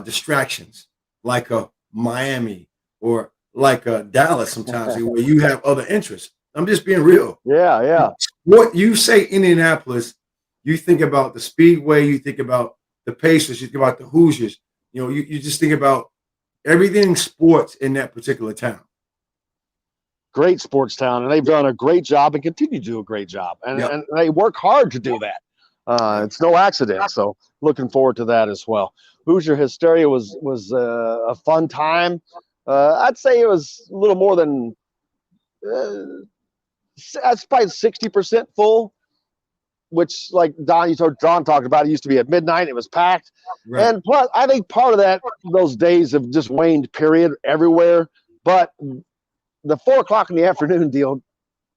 distractions like a Miami or like a Dallas sometimes where you have other interests. I'm just being real. Yeah. What you say Indianapolis, you think about the Speedway, you think about the Pacers, you think about the Hoosiers. You know, you just think about everything sports in that particular town. Great sports town, and they've done a great job and continue to do a great job. And they work hard to do that. It's no accident. So looking forward to that as well. Hoosier Hysteria was a fun time. I'd say it was a little more than that's probably 60% full, which like Don talked about, it used to be at midnight. It was packed. Right. And plus, I think part of that, those days have just waned, period, everywhere. But the 4 o'clock in the afternoon deal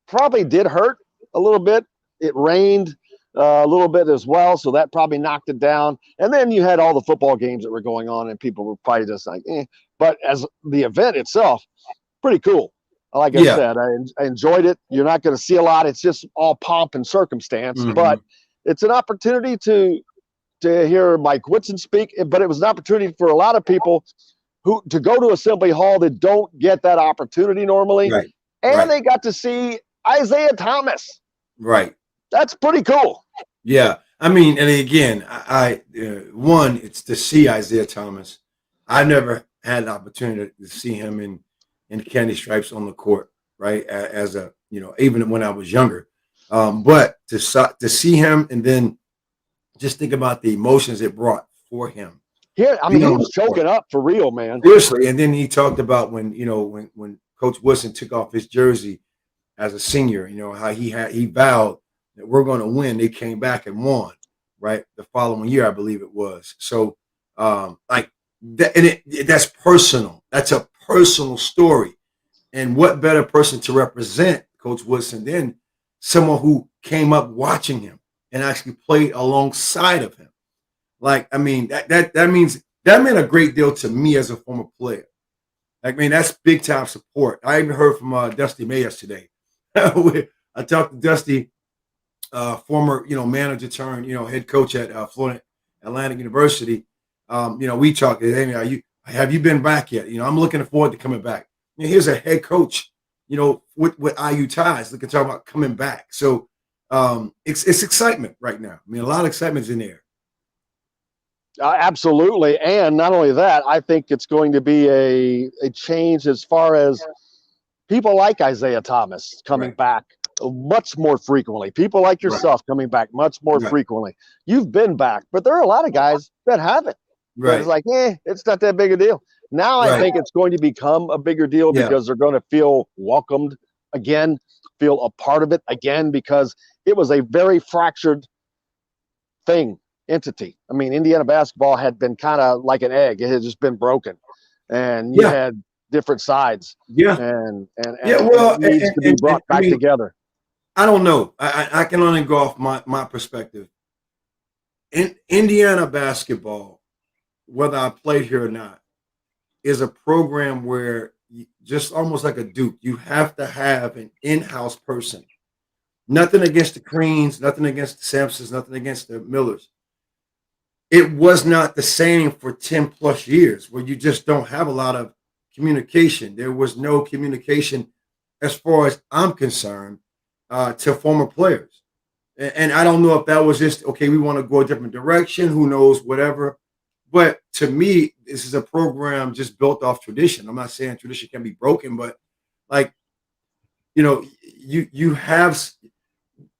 probably did hurt a little bit. It rained a little bit as well, so that probably knocked it down. And then you had all the football games that were going on, and people were probably just like, eh. But as the event itself, pretty cool. Like I said, I enjoyed it. You're not going to see a lot. It's just all pomp and circumstance, but it's an opportunity to hear Mike Whitson speak. But it was an opportunity for a lot of people to go to Assembly Hall that don't get that opportunity normally. Right. And they got to see Isaiah Thomas. Right. That's pretty cool. Yeah. I mean, and again, one, it's to see Isaiah Thomas. I never had an opportunity to see him in candy stripes on the court, right? As a, even when I was younger. But to see him and then just think about the emotions it brought for him. Yeah, I mean, he was choking up for real, man. Seriously. And then he talked about when Coach Wilson took off his jersey as a senior, how he vowed that we're going to win. They came back and won, right? The following year, I believe it was. So, that's personal. That's a personal story. And what better person to represent Coach Wilson than someone who came up watching him and actually played alongside of him? Like, I mean, that meant a great deal to me as a former player. Like, man, that's big time support. I even heard from Dusty May yesterday. I talked to Dusty, former, manager turned, head coach at Florida Atlantic University. We talked. Hey, have you been back yet? I'm looking forward to coming back. Here's a head coach, with IU ties. Look at talking about coming back. So it's excitement right now. I mean, a lot of excitement's in there. Absolutely. And not only that, I think it's going to be a change as far as people like Isaiah Thomas coming back much more frequently. People like yourself coming back much more frequently. You've been back, but there are a lot of guys that haven't. Right. It's like, it's not that big a deal. Now I think it's going to become a bigger deal because they're going to feel welcomed again, feel a part of it again, because it was a very fractured entity. I mean, Indiana basketball had been kind of like an egg. It had just been broken. And you had different sides. Yeah. And it needs to be brought back together. I don't know. I can only go off my perspective. In Indiana basketball, whether I played here or not, is a program where just almost like a Duke, you have to have an in-house person. Nothing against the Creans, nothing against the Sampsons, nothing against the Millers. It was not the same for 10 plus years where you just don't have a lot of communication. There was no communication as far as I'm concerned to former players. And I don't know if that was just, okay, we want to go a different direction, who knows, whatever. But to me, this is a program just built off tradition. I'm not saying tradition can be broken, but like, you have,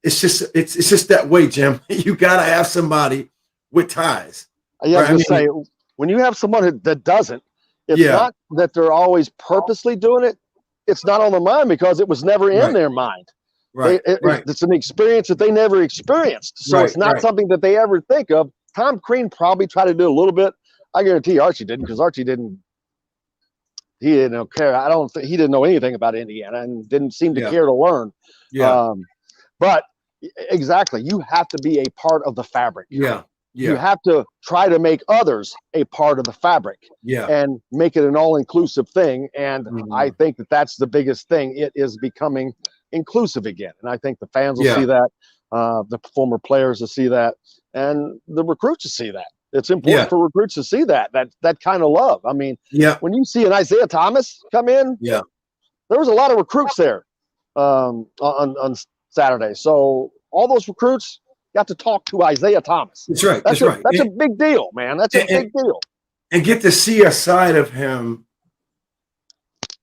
it's just that way, Jim. You got to have somebody with ties. Yeah, right? I was say, when you have someone that doesn't, it's not that they're always purposely doing it. It's not on their mind because it was never in their mind. Right. It's an experience that they never experienced. So it's not something that they ever think of. Tom Crean probably tried to do a little bit. I guarantee Archie didn't, because Archie didn't care. I don't think he didn't know anything about Indiana and didn't seem to care to learn. Yeah. But exactly, you have to be a part of the fabric. Yeah. You have to try to make others a part of the fabric and make it an all-inclusive thing. And I think that's the biggest thing. It is becoming inclusive again. And I think the fans will see that, the former players will see that, and the recruits will see that. It's important for recruits to see that kind of love. I mean, when you see an Isaiah Thomas come in, there was a lot of recruits there on Saturday. So all those recruits got to talk to Isaiah Thomas. That's right. That's a big deal, man. That's a big deal. And get to see a side of him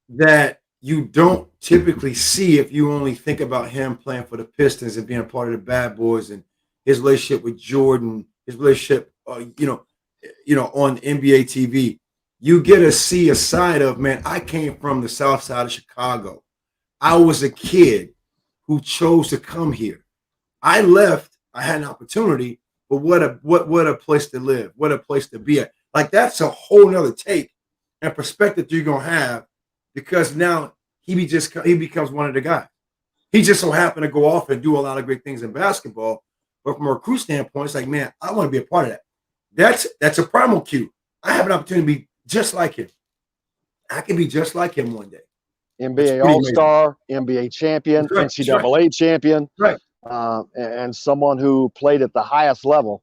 that you don't typically see if you only think about him playing for the Pistons and being a part of the Bad Boys and his relationship with Jordan, his relationship, on NBA TV, you get to see a side of, man, I came from the South Side of Chicago. I was a kid who chose to come here. I left. I had an opportunity, but what a place to live. What a place to be at. Like, that's a whole nother take and perspective you're gonna have, because now he becomes one of the guys. He just so happened to go off and do a lot of great things in basketball, but from a recruit standpoint, it's like, man, I want to be a part of that. That's a primal cue. I have an opportunity to be just like him. I can be just like him one day. NBA All-Star, NBA champion, right, NCAA champion, right, and someone who played at the highest level.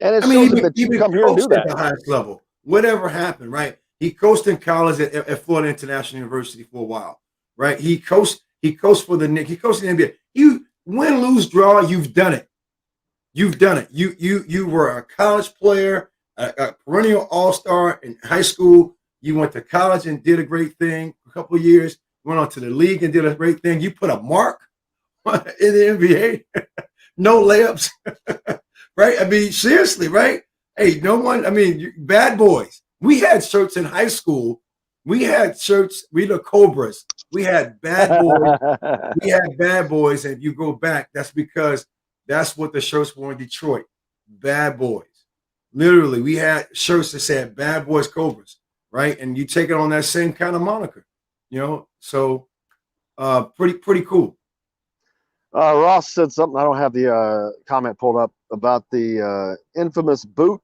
And it shows that you come here and do that. At the highest level, whatever happened, right? He coached in college at Florida International University for a while, right? He coached for the Knicks. He coached in the NBA. You win, lose, draw. You've done it. You've done it. You were a college player, a perennial All-Star in high school. You went to college and did a great thing for a couple of years. Went on to the league and did a great thing. You put a mark in the NBA. No layups, right? I mean, seriously, right? Hey, no one. I mean, bad boys. We had shirts in high school. We had shirts. We the Cobras. We had bad boys. We had bad boys. And if you go back, that's because that's what the shirts were in Detroit. Bad boys. Literally, we had shirts that said "Bad Boys Cobras," right? And you take it on that same kind of moniker, So, pretty cool. Ross said something. I don't have the comment pulled up about the infamous boot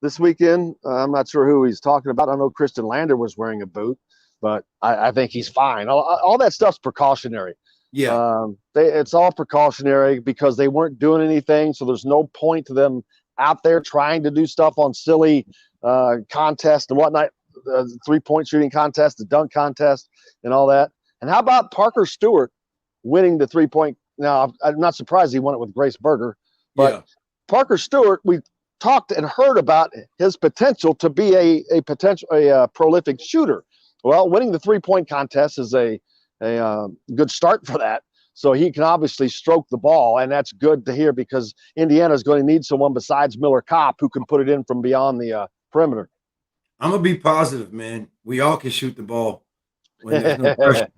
this weekend. I'm not sure who he's talking about. I know Kristen Lander was wearing a boot, but I think he's fine. All that stuff's precautionary. Yeah. It's all precautionary because they weren't doing anything. So there's no point to them out there trying to do stuff on silly contests and whatnot, 3-point shooting contest, the dunk contest and all that. And how about Parker Stewart winning the 3-point? Now, I'm not surprised he won it with Grace Berger, but yeah. Parker Stewart, we talked and heard about his potential to be a prolific shooter. Well, winning the 3-point contest is a good start for that. So he can obviously stroke the ball, and that's good to hear because Indiana is going to need someone besides Miller Kopp who can put it in from beyond the perimeter. I'm going to be positive, man. We all can shoot the ball when there's no pressure.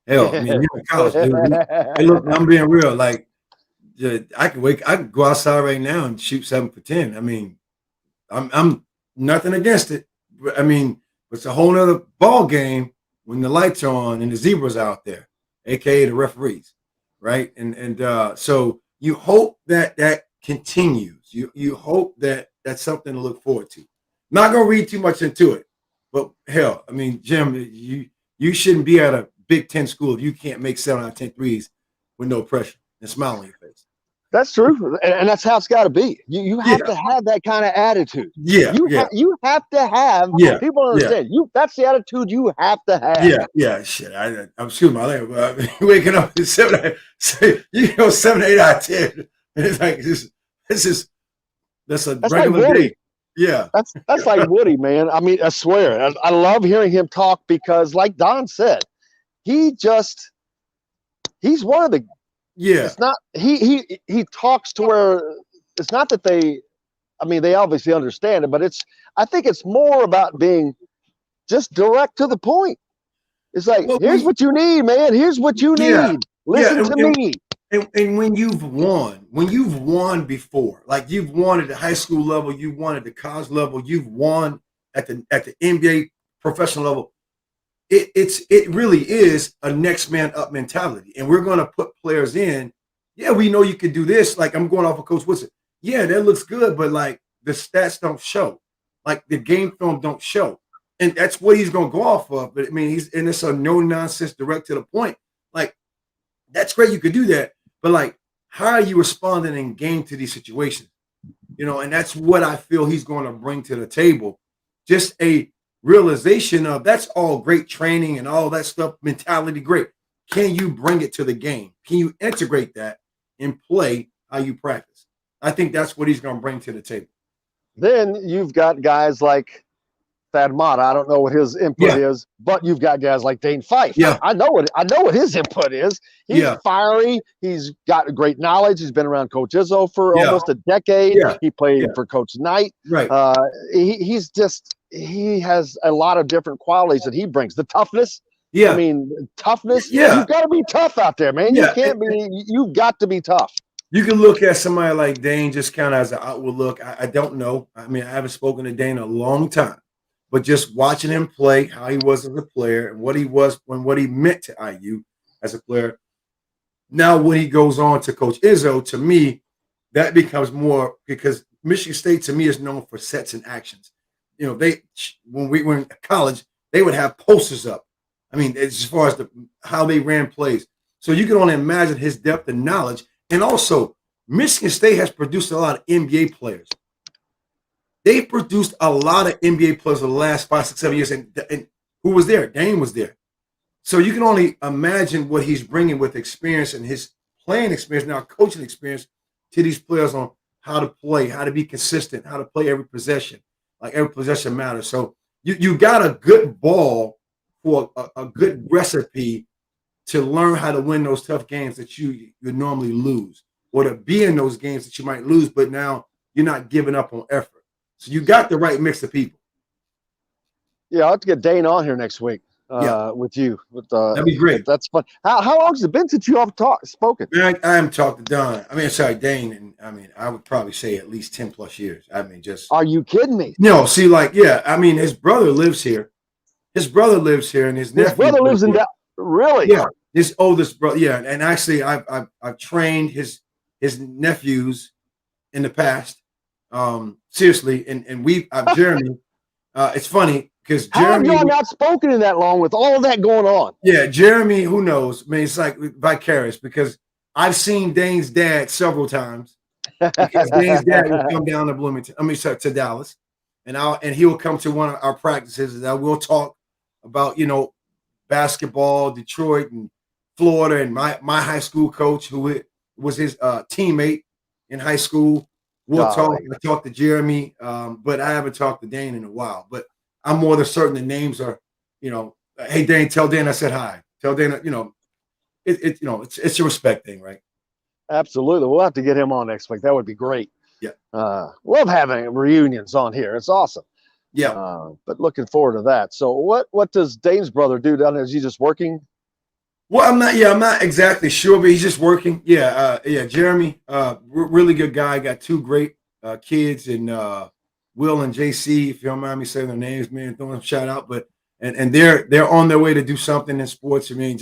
Hell, I mean, you're in college, dude. Hey, look, I'm being real. Like, I can go outside right now and shoot 7 for 10. I mean, I'm nothing against it. I mean, it's a whole nother ball game when the lights are on and the zebras out there, aka the referees, right? And so you hope that continues. You hope that that's something to look forward to. Not gonna read too much into it, but hell, I mean, Jim, you shouldn't be at a Big Ten school if you can't make 7 out of 10 threes with no pressure and smile on your face. That's true, and that's how it's got to be. You have to have that kind of attitude. Yeah, you have to have. People understand. That's the attitude you have to have. Yeah. Shit, I'm shooting my leg. Waking up at 7, 8 out of 10. And it's like that's a regular like Woody. day. Yeah, that's like Woody, man. I mean, I swear, I love hearing him talk because, like Don said, he's one of the. Yeah, it's not he talks to where it's not that they obviously understand it, but I think it's more about being just direct to the point. It's like, here's what you need, man. Here's what you need. Listen to me. And when you've won before, like you've won at the high school level, you've won at the college level, you've won at the NBA professional level. It really is a next man up mentality, and we're going to put players in. Yeah, we know you can do this. Like I'm going off of Coach Woodson. Yeah, that looks good, but like the stats don't show, like the game film don't show, and that's what he's going to go off of. But I mean, it's a no nonsense, direct to the point. Like that's great, you could do that, but like how are you responding in game to these situations? And that's what I feel he's going to bring to the table. Just a realization of that's all great training and all that stuff, mentality, great. Can you bring it to the game? Can you integrate that and play how you practice? I think that's what he's going to bring to the table. Then you've got guys like Thad Matta. I don't know what his input is, but you've got guys like Dane Fife. Yeah. I know what his input is. He's fiery. He's got great knowledge. He's been around Coach Izzo for almost a decade. Yeah. He played for Coach Knight. Right. He has a lot of different qualities that he brings. The toughness. Yeah. I mean, toughness. Yeah. You've got to be tough out there, man. Yeah. You can't be. You've got to be tough. You can look at somebody like Dane just kind of as an outward look. I don't know. I mean, I haven't spoken to Dane in a long time, but just watching him play, how he was as a player, and what he was what he meant to IU as a player. Now, when he goes on to Coach Izzo, to me, that becomes more because Michigan State to me is known for sets and actions. You know, when we were in college, they would have posters up. I mean, as far as how they ran plays. So you can only imagine his depth and knowledge. And also, Michigan State has produced a lot of NBA players. They've produced a lot of NBA players over the last 5, 6, 7 years. And who was there? Dane was there. So you can only imagine what he's bringing with experience and his playing experience, now coaching experience, to these players on how to play, how to be consistent, how to play every possession. Like every possession matters. So you got a good ball for a good recipe to learn how to win those tough games that you normally lose, or to be in those games that you might lose, but now you're not giving up on effort. So you got the right mix of people. Yeah, I'll have to get Dane on here next week with you. That'd be great. That's fun. How long has it been since you all spoken? Man, I haven't talked to Don. I mean, sorry, Dane, and I mean, I would probably say at least 10 plus years. I mean, just. Are you kidding me? No, see, I mean, his brother lives here. His brother lives here, and his nephew brother lives in Dallas. Really? Yeah, his oldest brother. Yeah, and actually, I've trained his nephews in the past. Seriously, and Jeremy. It's funny because Jeremy. How have y'all not spoken in that long with all of that going on? Yeah, Jeremy. Who knows? I mean, it's like vicarious because I've seen Dane's dad several times. Because Dane's dad would come down to Bloomington. To Dallas, and he will come to one of our practices, and I will talk about basketball, Detroit and Florida, and my high school coach who was his teammate in high school. We'll talk. I talked to Jeremy, but I haven't talked to Dane in a while. But I'm more than certain the names are, hey Dane, tell Dane I said hi. Tell Dane, it's a respect thing, right? Absolutely. We'll have to get him on next week. That would be great. Yeah. Love having reunions on here. It's awesome. Yeah. But looking forward to that. So what does Dane's brother do down there? Is he just working? Well, I'm not exactly sure, but he's just working. Yeah. Jeremy, really good guy. Got 2 great kids, and Will and JC, if you don't mind me saying their names, man, throwing them a shout out. But and they're on their way to do something in sports. I mean,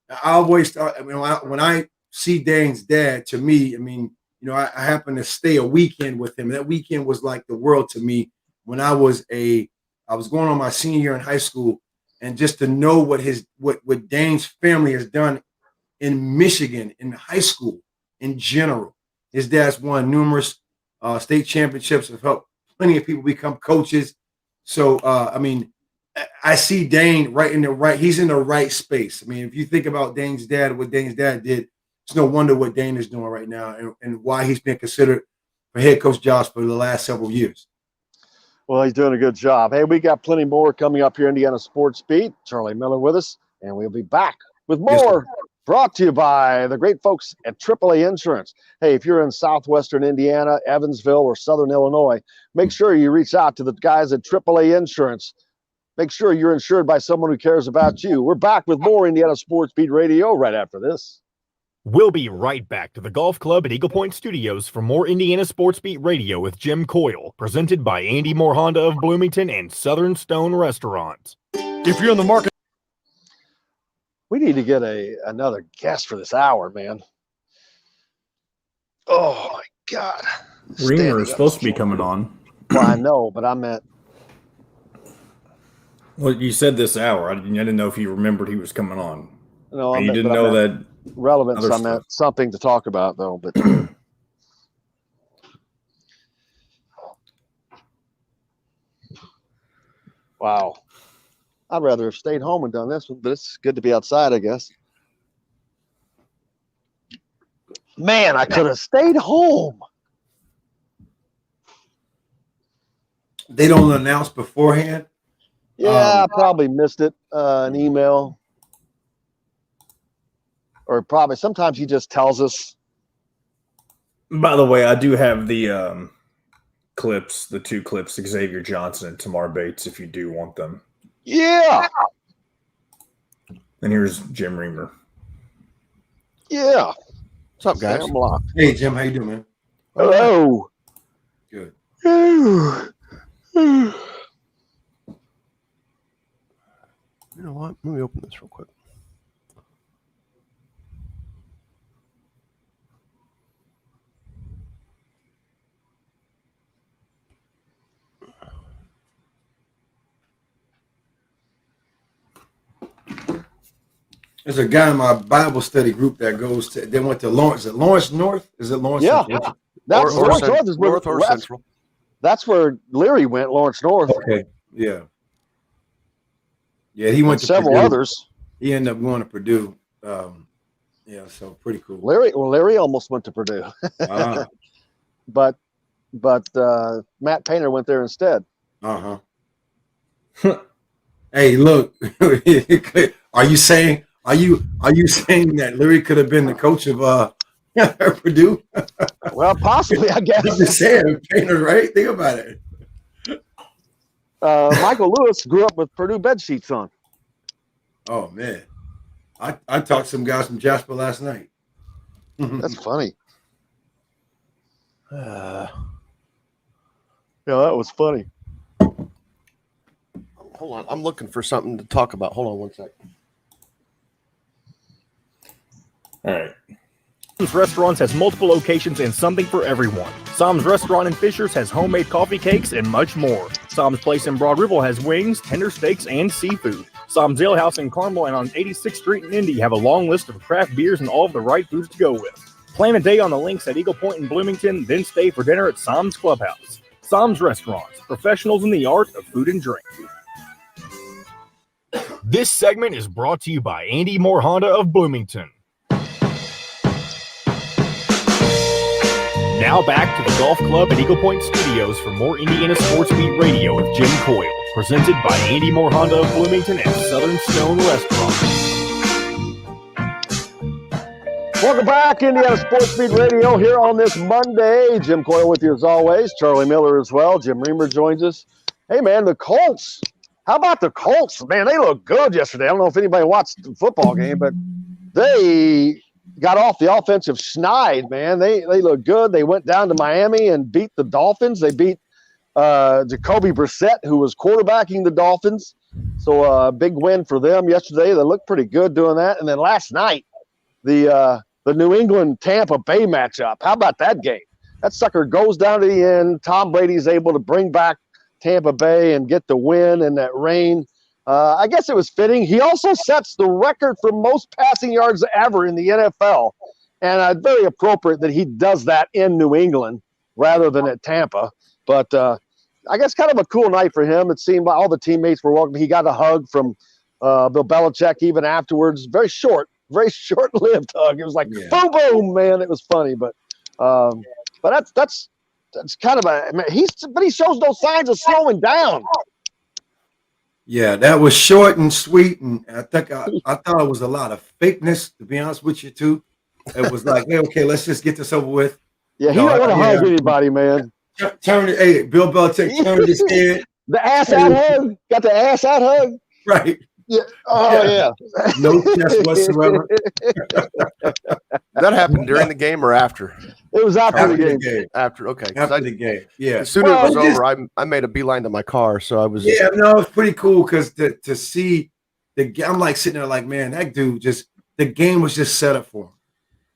I always thought, when I see Dane's dad, to me, I happened to stay a weekend with him. That weekend was like the world to me. When I was going on my senior year in high school, and just to know what Dane's family has done in Michigan, in high school in general. His dad's won numerous state championships, have helped plenty of people become coaches. So, I see Dane he's in the right space. I mean, if you think about Dane's dad, what Dane's dad did, it's no wonder what Dane is doing right now and why he's been considered for head coach jobs for the last several years. Well, he's doing a good job. Hey, we got plenty more coming up here, Indiana Sports Beat. Charlie Miller with us, and we'll be back with more. Brought to you by the great folks at AAA Insurance. Hey, if you're in southwestern Indiana, Evansville, or southern Illinois, make sure you reach out to the guys at AAA Insurance. Make sure you're insured by someone who cares about you. We're back with more Indiana Sports Beat Radio right after this. We'll be right back to the Golf Club at Eagle Point Studios for more Indiana Sports Beat Radio with Jim Coyle, presented by Andy Moore Honda of Bloomington and Southern Stone Restaurant. If you're in the market, we need to get another guest for this hour, man. Oh my God! Reamer is supposed to be coming on. Well, I know, but I meant. Well, you said this hour. I didn't know if you remembered he was coming on. No, you didn't know that. Relevance. I meant something to talk about, though. But wow, I'd rather have stayed home and done this one. But it's good to be outside, I guess. Man, I could have stayed home. They don't announce beforehand Yeah, I probably missed it. An email. Or probably sometimes he just tells us. By the way, I do have the clips, the 2 clips, Xavier Johnson and Tamar Bates, if you do want them. Yeah. And here's Jim Reamer. Yeah. What's up, guys? Sam Locke. Hey, Jim, how you doing, man? Hello. Good. You know what? Let me open this real quick. There's a guy in my Bible study group that goes to. They went to Lawrence. Is it Lawrence North? Is it Lawrence? Yeah. North? That's Lawrence North is where North or Central. That's where Leary went, Lawrence North. Okay. Yeah. Yeah, he went And to several Purdue. others. He ended up going to Purdue. Yeah, so pretty cool. Larry almost went to Purdue. Ah. but Matt Painter went there instead. Hey, look. Are you saying that Leary could have been the coach of Purdue? Well, possibly, I guess. I'm just saying, Painter, right? Think about it. Michael Lewis grew up with Purdue bed sheets on. Oh man, I talked to some guys from Jasper last night. That's funny. Yeah, that was funny. Hold on. I'm looking for something to talk about. Hold on one second. All right. Sam's Restaurants has multiple locations and something for everyone. Sam's Restaurant in Fisher's has homemade coffee cakes and much more. Sam's Place in Broad Ripple has wings, tender steaks, and seafood. Sam's Ale House in Carmel and on 86th Street in Indy have a long list of craft beers and all of the right foods to go with. Plan a day on the links at Eagle Point in Bloomington, then stay for dinner at Sam's Clubhouse. Sam's Restaurants, professionals in the art of food and drink. This segment is brought to you by Andy Moore Honda of Bloomington. Now back to the Golf Club at Eagle Point Studios for more Indiana Sports Beat Radio with Jim Coyle, presented by Andy Moore Honda of Bloomington and Southern Stone Restaurant. Welcome back, Indiana Sports Beat Radio here on this Monday. Jim Coyle with you as always. Charlie Miller as well. Jim Reamer joins us. Hey, man, the Colts. How about the Colts? Man, they looked good yesterday. I don't know if anybody watched the football game, but they got off the offensive schneid, man. They look good. They went down to Miami and beat the Dolphins. They beat Jacoby Brissett, who was quarterbacking the Dolphins. So a big win for them yesterday. They looked pretty good doing that. And then last night, the New England Tampa Bay matchup. How about that game? That sucker goes down to the end. Tom Brady's able to bring back Tampa Bay and get the win in that rain. I guess it was fitting. He also sets the record for most passing yards ever in the NFL. And very appropriate that he does that in New England rather than at Tampa. But I guess kind of a cool night for him. It seemed like all the teammates were welcome. He got a hug from Bill Belichick even afterwards. Very short-lived hug. It was like, boom, boom, man. It was funny. But that's kind of but he shows no signs of slowing down. Yeah, that was short and sweet, and I think I thought it was a lot of fakeness, to be honest with you, too. It was like, hey, okay, let's just get this over with. Yeah, he don't want to hug anybody, man. Hey, Bill Belichick turned his head. The ass out hug. Got the ass out hug. Right. Yeah. Oh, yeah. No chest whatsoever. That happened during the game or after? It was after the game. After, okay. After the game, yeah. As soon as it was over, I made a beeline to my car, so I was. Yeah, no, it's pretty cool because to see I'm like sitting there like, man, that dude the game was just set up for him.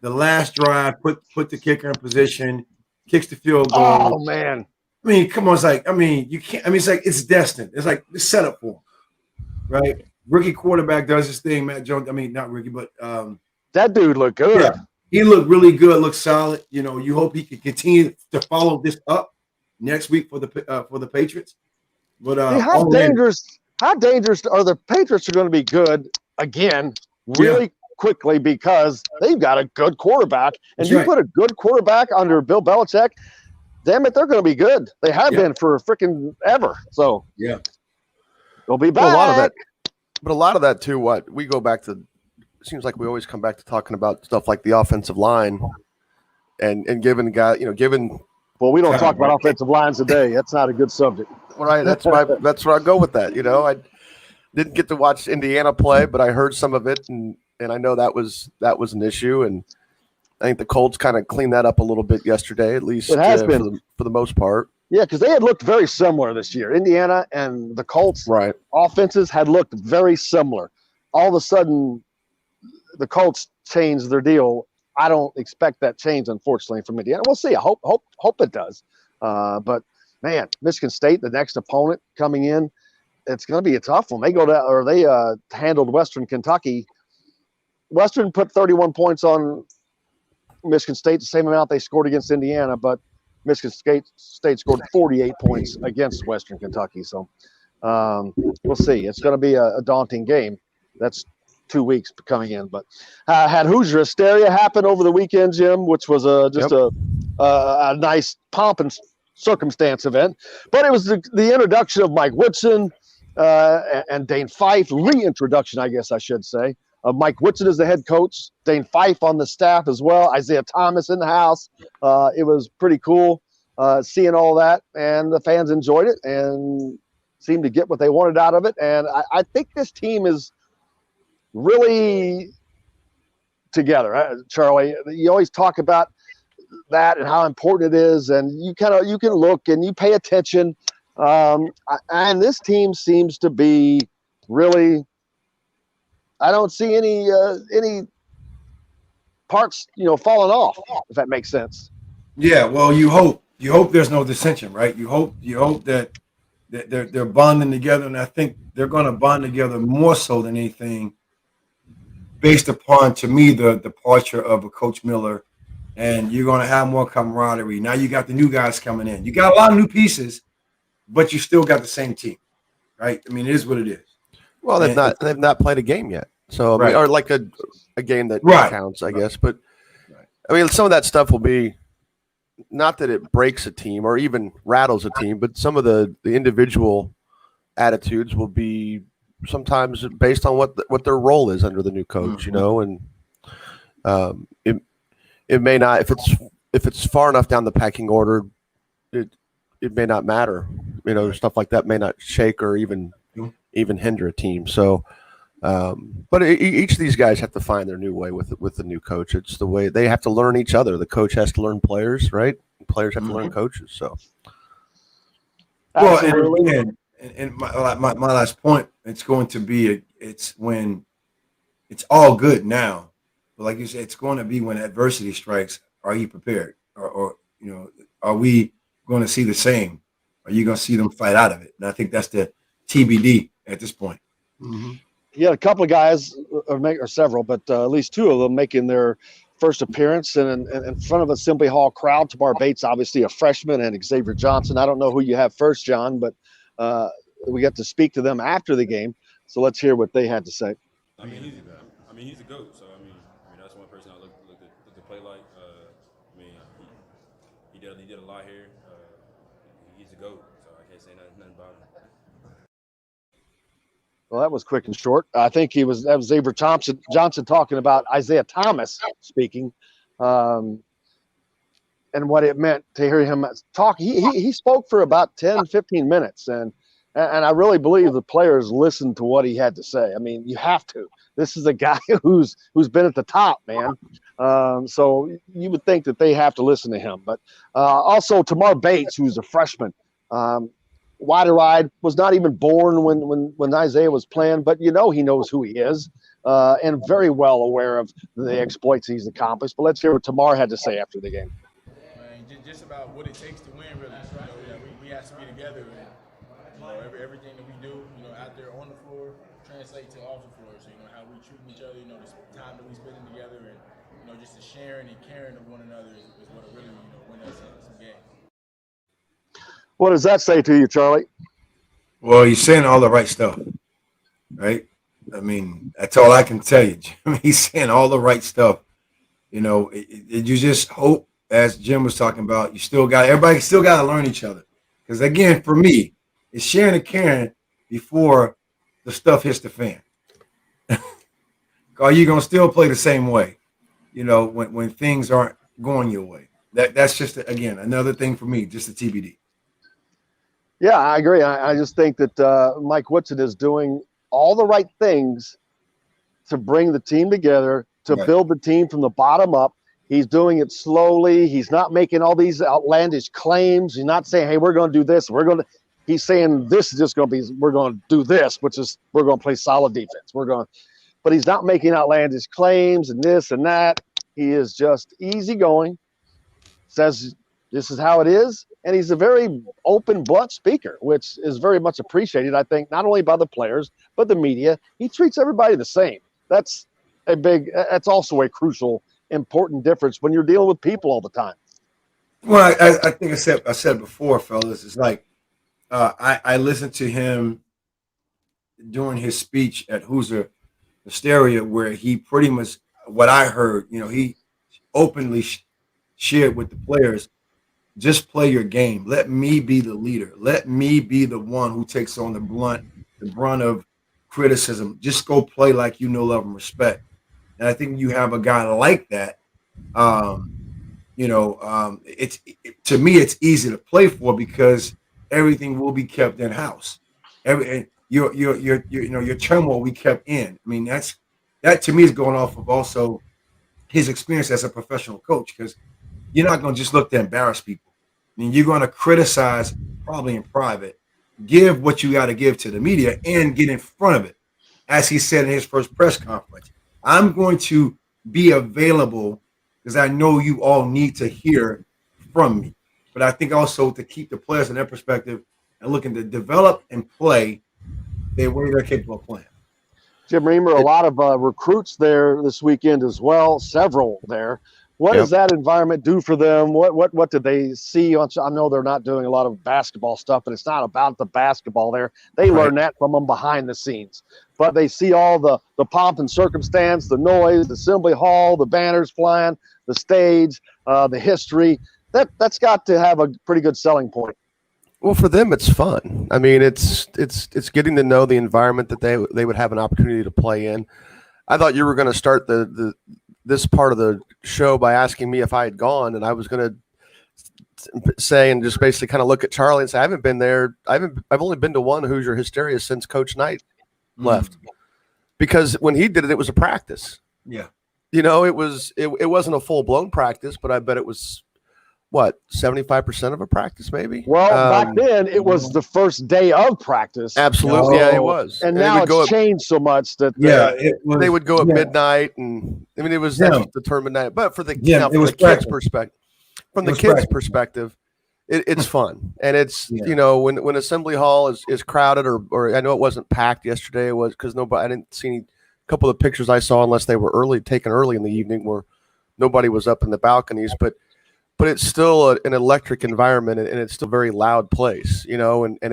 The last drive, put the kicker in position, kicks the field goal. Oh man. I mean, come on, you can't. I mean, it's like it's destined. It's like it's set up for him, right? Rookie quarterback does his thing, Matt Jones. I mean, not rookie, but that dude looked good. Yeah, he looked really good, looked solid. You know, you hope he can continue to follow this up next week for the Patriots. But how dangerous are the Patriots are going to be good again really quickly because they've got a good quarterback, and you put a good quarterback under Bill Belichick, damn it, they're going to be good. They have been for freaking ever. So They'll be back. Well, a lot of that, but a lot of that too. What we go back to, it seems like we always come back to talking about stuff like the offensive line, and giving guy, given. Well, we don't talk about offensive lines today. That's not a good subject. Right. That's where I go with that. I didn't get to watch Indiana play, but I heard some of it, and I know that was an issue, and I think the Colts kind of cleaned that up a little bit yesterday, at least it has been for the most part. Yeah, because they had looked very similar this year. Indiana and the Colts offenses had looked very similar. All of a sudden, the Colts changed their deal. I don't expect that change, unfortunately, from Indiana. We'll see. I hope it does. But man, Michigan State, the next opponent coming in, it's going to be a tough one. They handled Western Kentucky. Western put 31 points on Michigan State, the same amount they scored against Indiana, but Michigan State scored 48 points against Western Kentucky. So we'll see. It's going to be a daunting game. That's 2 weeks coming in. But had Hoosier hysteria happen over the weekend, Jim, which was just a nice pomp and circumstance event. But it was the introduction of Mike Woodson and Dane Fife, reintroduction, I guess I should say, of Mike Woodson as the head coach, Dane Fife on the staff as well, Isaiah Thomas in the house. It was pretty cool seeing all that, and the fans enjoyed it and seemed to get what they wanted out of it. And I think this team is really together. Charlie, you always talk about that and how important it is, and you can look and you pay attention. And this team seems to be really, I don't see any parts, falling off, if that makes sense. Yeah, well, you hope there's no dissension, right? You hope that they're bonding together, and I think they're going to bond together more so than anything, based upon, to me, the departure of a Coach Miller, and you're going to have more camaraderie. Now you got the new guys coming in. You got a lot of new pieces, but you still got the same team, right? I mean, it is what it is. Well, they've not played a game yet, so I mean, or like a game that counts, I guess. But I mean, some of that stuff will be, not that it breaks a team or even rattles a team, but some of the individual attitudes will be sometimes based on what their role is under the new coach, and it may not, if it's far enough down the pecking order, it may not matter, stuff like that may not shake or even hinder a team. So, but each of these guys have to find their new way with the new coach. It's the way they have to learn each other. The coach has to learn players, right? Players have to learn coaches. So, well, and my last point, it's going to be it's when it's all good now, but like you said, it's going to be when adversity strikes. Are you prepared, or are we going to see the same? Are you going to see them fight out of it? And I think that's the TBD at this point. Mm-hmm. You had a couple of guys, or several, but at least two of them making their first appearance in front of a Assembly Hall crowd. Tamar Bates, obviously a freshman, and Xavier Johnson. I don't know who you have first, John, but we got to speak to them after the game. So let's hear what they had to say. I mean, he's a GOAT. So I mean, that's one person I look to play like. He did a lot here. He's a GOAT. So I can't say nothing about him. Well, that was quick and short. I think that was Xavier Johnson talking about Isaiah Thomas speaking, and what it meant to hear him talk. He spoke for about 10, 15 minutes, and I really believe the players listened to what he had to say. I mean, you have to. This is a guy who's been at the top, man. So you would think that they have to listen to him. But also Tamar Bates, who's a freshman. Wide-eyed, was not even born when Isaiah was playing, but he knows who he is, and very well aware of the exploits he's accomplished. But let's hear what Tamar had to say after the game. Just about what it takes to win, really. We have to be together, and everything that we do, out there on the floor, translate to off the floor. So how we treat each other, the time that we spend together, and just the sharing and caring of one another is what really win us some games. What does that say to you, Charlie? Well, he's saying all the right stuff, right? I mean, that's all I can tell you, Jim. He's saying all the right stuff. You just hope, as Jim was talking about, everybody still got to learn each other. Because again, for me, it's sharing and caring. before the stuff hits the fan. Are you gonna still play the same way? When things aren't going your way. That's just again another thing for me, just a TBD. Yeah, I agree. I just think that Mike Woodson is doing all the right things to bring the team together, to build the team from the bottom up. He's doing it slowly. He's not making all these outlandish claims. He's not saying, hey, we're going to do this. He's saying this is just going to be, we're going to do this, which is we're going to play solid defense. But he's not making outlandish claims and this and that. He is just easygoing, says this is how it is. And he's a very open, blunt speaker, which is very much appreciated, I think, not only by the players, but the media. He treats everybody the same. That's also a crucial, important difference when you're dealing with people all the time. Well, I think I said before, fellas, it's like I listened to him during his speech at Hoosier Hysteria, where he pretty much, what I heard, he openly shared with the players, just play your game. Let me be the leader. Let me be the one who takes on the brunt of criticism. Just go play like you know, love, and respect. And I think you have a guy like that. To me, it's easy to play for because everything will be kept in house. Your turmoil we kept in. I mean, that to me is going off of also his experience as a professional coach, because you're not going to just look to embarrass people. I mean, you're going to criticize probably in private, give what you got to give to the media, and get in front of it. As he said in his first press conference, I'm going to be available because I know you all need to hear from me. But I think also to keep the players in their perspective and looking to develop and play the way they're capable of playing. Jim Reamer, a lot of recruits there this weekend as well, several there. What does that environment do for them? What did they see? I know they're not doing a lot of basketball stuff, but it's not about the basketball there. They learn that from them behind the scenes. But they see all the pomp and circumstance, the noise, the assembly hall, the banners flying, the stage, the history. That's got to have a pretty good selling point. Well, for them, it's fun. I mean, it's getting to know the environment that they would have an opportunity to play in. I thought you were going to start this part of the show by asking me if I had gone, and I was going to say and just basically kind of look at Charlie and say, I haven't been there. I've only been to one Hoosier Hysteria since Coach Knight left, because when he did it, it was a practice. Yeah, it wasn't a full blown practice, but I bet it was 75% of a practice, maybe. Well, back then it was the first day of practice. Absolutely, yeah, it was. And now it's changed so much that they would go at midnight, and I mean it was the tournament night. But for the kids' perspective, it's fun, and it's when Assembly Hall is crowded, or I know it wasn't packed yesterday. It was because I didn't see any. Couple of pictures I saw, unless they were taken early in the evening, where nobody was up in the balconies, but it's still an electric environment, and it's still a very loud place, and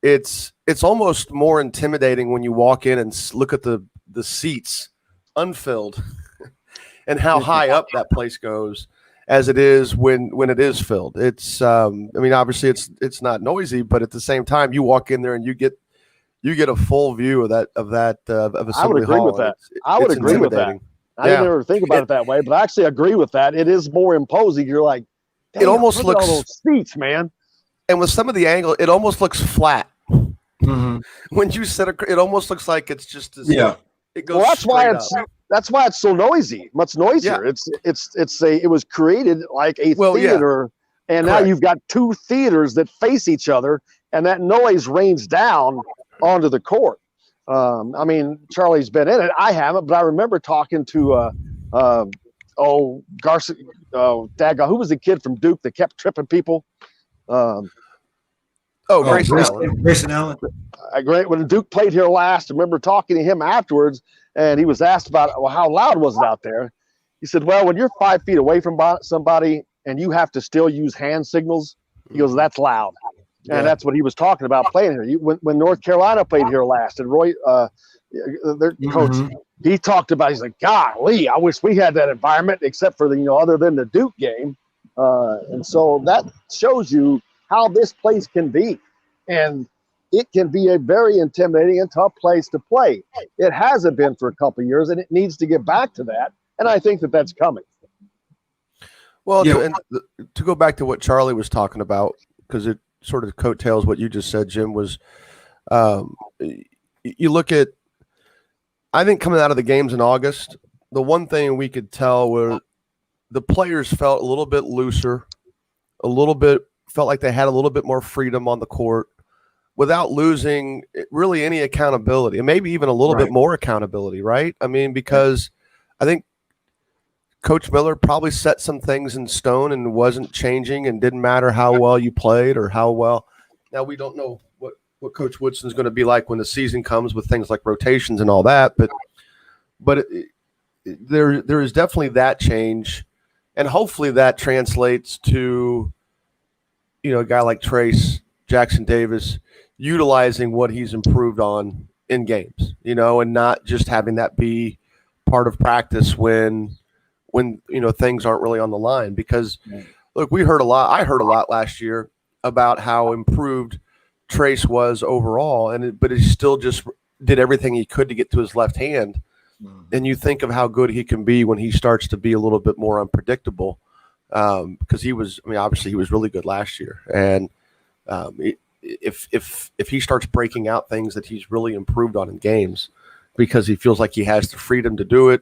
it's almost more intimidating when you walk in and look at the seats unfilled and how high up that place goes as it is when it is filled. It's I mean, obviously it's not noisy, but at the same time you walk in there and you get a full view of Assembly I would agree Hall. with that. I would agree with that. I didn't ever think about it that way, but I actually agree with that. It is more imposing. You're like, it almost looks all those seats, man. And with some of the angle, it almost looks flat. Mm-hmm. When you set it almost looks like it's just it goes. Well, that's why it's so noisy. Much noisier. Yeah. It was created like a theater, and now you've got two theaters that face each other, and that noise rains down onto the court. I mean, Charlie's been in it. I haven't, but I remember talking to Garcia. Who was the kid from Duke that kept tripping people? Grayson Allen. Great. When Duke played here last, I remember talking to him afterwards, and he was asked about, how loud was it out there? He said, well, when you're 5 feet away from somebody and you have to still use hand signals, he goes, that's loud. And that's what he was talking about playing here. When North Carolina played here last, and Roy, their coach, he talked about. He's like, "Golly, I wish we had that environment, except for other than the Duke game." And so that shows you how this place can be. And it can be a very intimidating and tough place to play. It hasn't been for a couple of years, and it needs to get back to that. And I think that that's coming. Well, to go back to what Charlie was talking about, because it sort of coattails what you just said, Jim, was you look at, I think coming out of the games in August, the one thing we could tell were the players felt a little bit looser, felt like they had a little bit more freedom on the court without losing really any accountability, and maybe even a little bit more accountability, right? I mean, because I think Coach Miller probably set some things in stone and wasn't changing, and didn't matter how well you played or how well. Now, we don't know what Coach Woodson's going to be like when the season comes with things like rotations and all that, but there is definitely that change, and hopefully that translates to, you know, a guy like Trace Jackson Davis utilizing what he's improved on in games, you know, and not just having that be part of practice when you know things aren't really on the line. Because look, I heard a lot last year about how improved Trace was overall, but he still just did everything he could to get to his left hand. And you think of how good he can be when he starts to be a little bit more unpredictable, because obviously he was really good last year, and if he starts breaking out things that he's really improved on in games because he feels like he has the freedom to do it,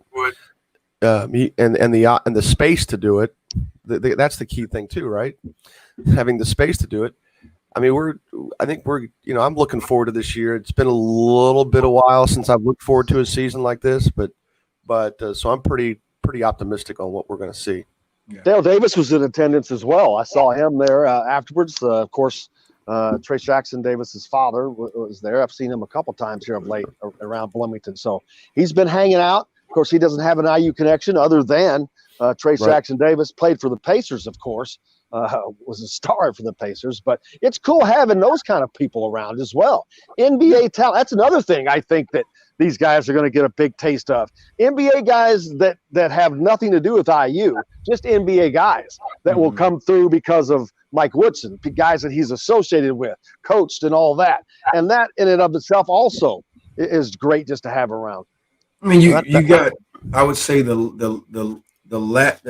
and the space to do it, that's the key thing too, right? Having the space to do it. I mean, I'm looking forward to this year. It's been a little bit a while since I've looked forward to a season like this, but so I'm pretty optimistic on what we're going to see. Dale Davis was in attendance as well. I saw him there afterwards. Of course, Trace Jackson Davis's father was there. I've seen him a couple times here of late around Bloomington. So he's been hanging out. Of course, he doesn't have an IU connection other than Trace Jackson Davis played for the Pacers, of course. Was a star for the Pacers, but it's cool having those kind of people around as well. NBA talent, that's another thing I think that these guys are going to get a big taste of. NBA guys that have nothing to do with IU, just NBA guys that will come through because of Mike Woodson, guys that he's associated with, coached, and all that. And that in and of itself also is great just to have around. I mean, you got, I would say the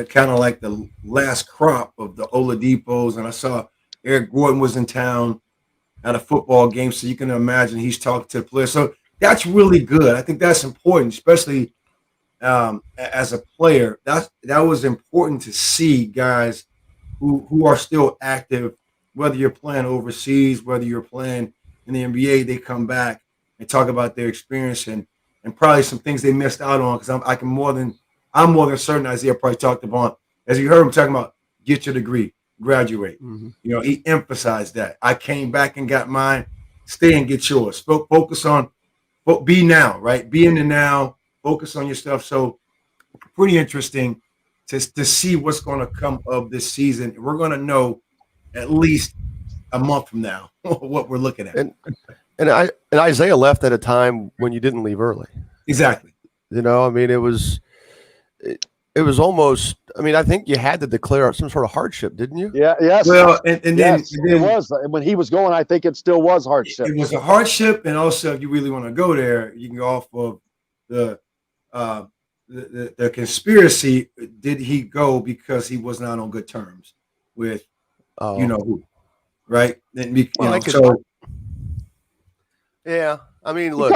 kind of like the last crop of the Oladipos, and I saw Eric Gordon was in town at a football game, so you can imagine he's talking to the players. So that's really good. I think that's important, especially as a player. That was important to see guys who are still active, whether you're playing overseas, whether you're playing in the NBA. They come back and talk about their experience and probably some things they missed out on. Because I'm more than certain Isaiah probably talked about, as you heard him talking about, get your degree, graduate. You know, he emphasized that. I came back and got mine. Stay and get yours. Focus on, be now, right? Be in the now. Focus on your stuff. So pretty interesting to see what's going to come of this season. We're going to know at least a month from now what we're looking at. And Isaiah left at a time when you didn't leave early. Exactly. You know, I mean, it was almost, I mean, I think you had to declare some sort of hardship, didn't you? Yeah, yes. Well, and then it was. When he was going, I think it still was hardship. It was a hardship, and also if you really want to go there, you can go off of the conspiracy. Did he go because he was not on good terms with you know who, right? Yeah. I mean, look,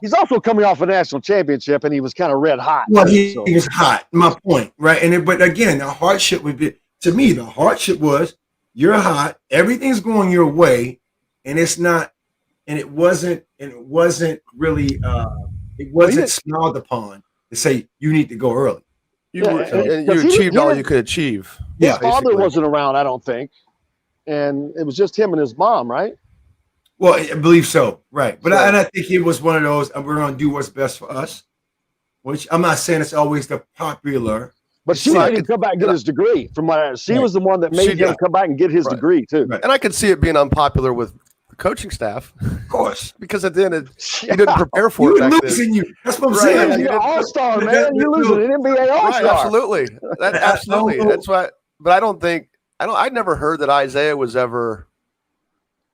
he's also coming off a national championship, and he was kind of red hot. Well, he was hot. My point, right? But again, the hardship would be, to me, the hardship was you're hot, everything's going your way, and it's not, and it wasn't really, it wasn't smiled upon to say you need to go early. You achieved all you could achieve. His father wasn't around, I don't think, and it was just him and his mom, right? Well, I believe so, right? But I think it was one of those. We're going to do what's best for us, which I'm not saying it's always the popular. But she made him come back and get his degree. From what she was the one that made him come back and get his degree too. Right. And I could see it being unpopular with the coaching staff, of course, because at the end you didn't prepare for it. You're losing you. That's what I'm saying. You're an all-star, man. You're losing an NBA all-star. Right, absolutely. Absolutely. That's why. But I never heard that Isaiah was ever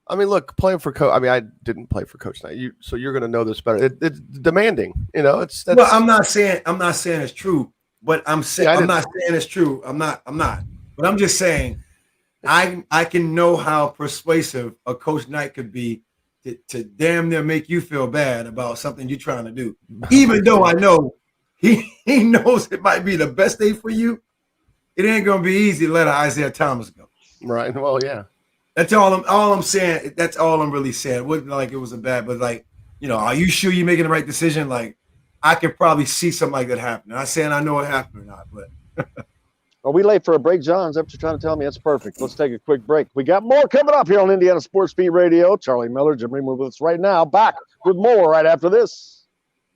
I mean, look, playing for coach. I mean, I didn't play for Coach Knight. So you're going to know this better. It's demanding. That's. Well, I'm not saying it's true, but I'm saying I'm not saying it's true. I'm not. But I'm just saying, I can know how persuasive a Coach Knight could be to damn near make you feel bad about something you're trying to do, even though I know he knows it might be the best day for you. It ain't gonna be easy to let Isaiah Thomas go. Right. Well, yeah. That's all I'm saying. That's all I'm really saying. It wasn't like it was a bad, but like, are you sure you're making the right decision? Like, I could probably see something like that happening. I'm not saying I know it happened or not, but. Are we late for a break, John? Is that what you're trying to tell me? That's perfect. Let's take a quick break. We got more coming up here on Indiana Sports Beat Radio. Charlie Miller, Jim Reamer with us right now. Back with more right after this.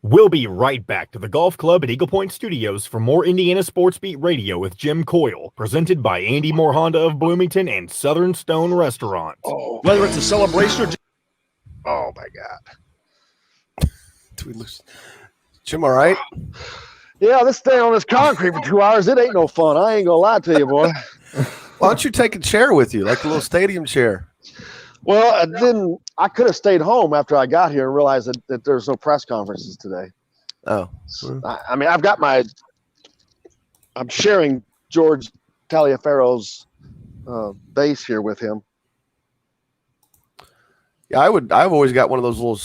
We'll be right back to the Golf Club at Eagle Point Studios for more Indiana Sports Beat Radio with Jim Coyle, presented by Andy Moore Honda of Bloomington and Southern Stone Restaurant. Oh, whether it's a celebration or oh my God. Did we lose? Jim, all right? Yeah, this staying on this concrete for 2 hours, it ain't no fun. I ain't gonna lie to you, boy. Why don't you take a chair with you, like a little stadium chair? Well, I could have stayed home after I got here and realized that there's no press conferences today. Oh. I mean, I'm sharing George Taliaferro's base here with him. Yeah, I've always got one of those little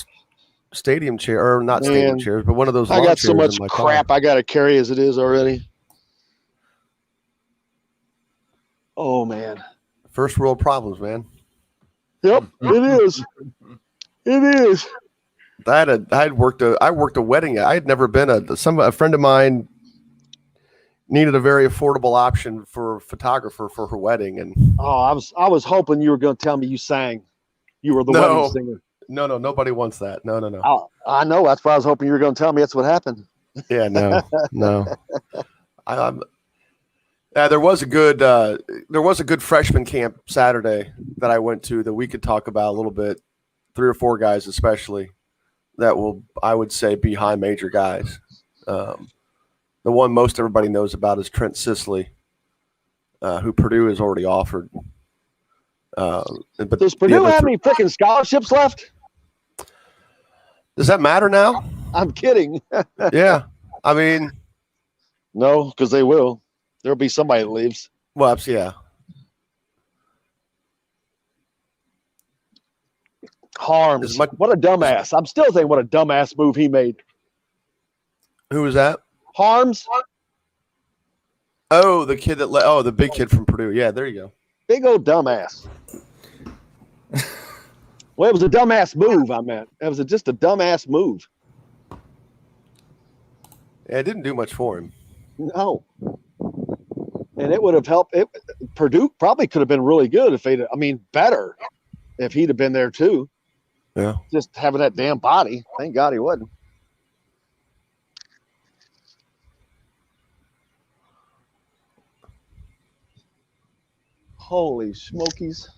stadium chair, or not stadium chairs, but one of those. I got so much crap I got to carry as it is already. Oh man, first world problems, man. Yep, it is. It is. I worked a wedding. I had never been a friend of mine needed a very affordable option for a photographer for her wedding, and I was hoping you were going to tell me you sang. You were the wedding singer. No, nobody wants that. No. I know. That's why I was hoping you were going to tell me that's what happened. Yeah, no. There was a good freshman camp Saturday that I went to that we could talk about a little bit. 3 or 4 guys, especially, that will, I would say, be high major guys. The one most everybody knows about is Trent Sisley, who Purdue has already offered. But does Purdue have any freaking scholarships left? Does that matter now? I'm kidding. Yeah. I mean, no, because they will. There'll be somebody that leaves. Well, yeah. Harms. What a dumbass. I'm still thinking what a dumbass move he made. Who was that? Harms. Oh, the kid the big kid from Purdue. Yeah, there you go. Big old dumbass. Well, it was a dumbass move, I meant. It was just a dumbass move. Yeah, it didn't do much for him. No. And it would have helped. Purdue probably could have been really good better if he'd have been there too. Yeah. Just having that damn body. Thank God he wasn't. Holy smokies.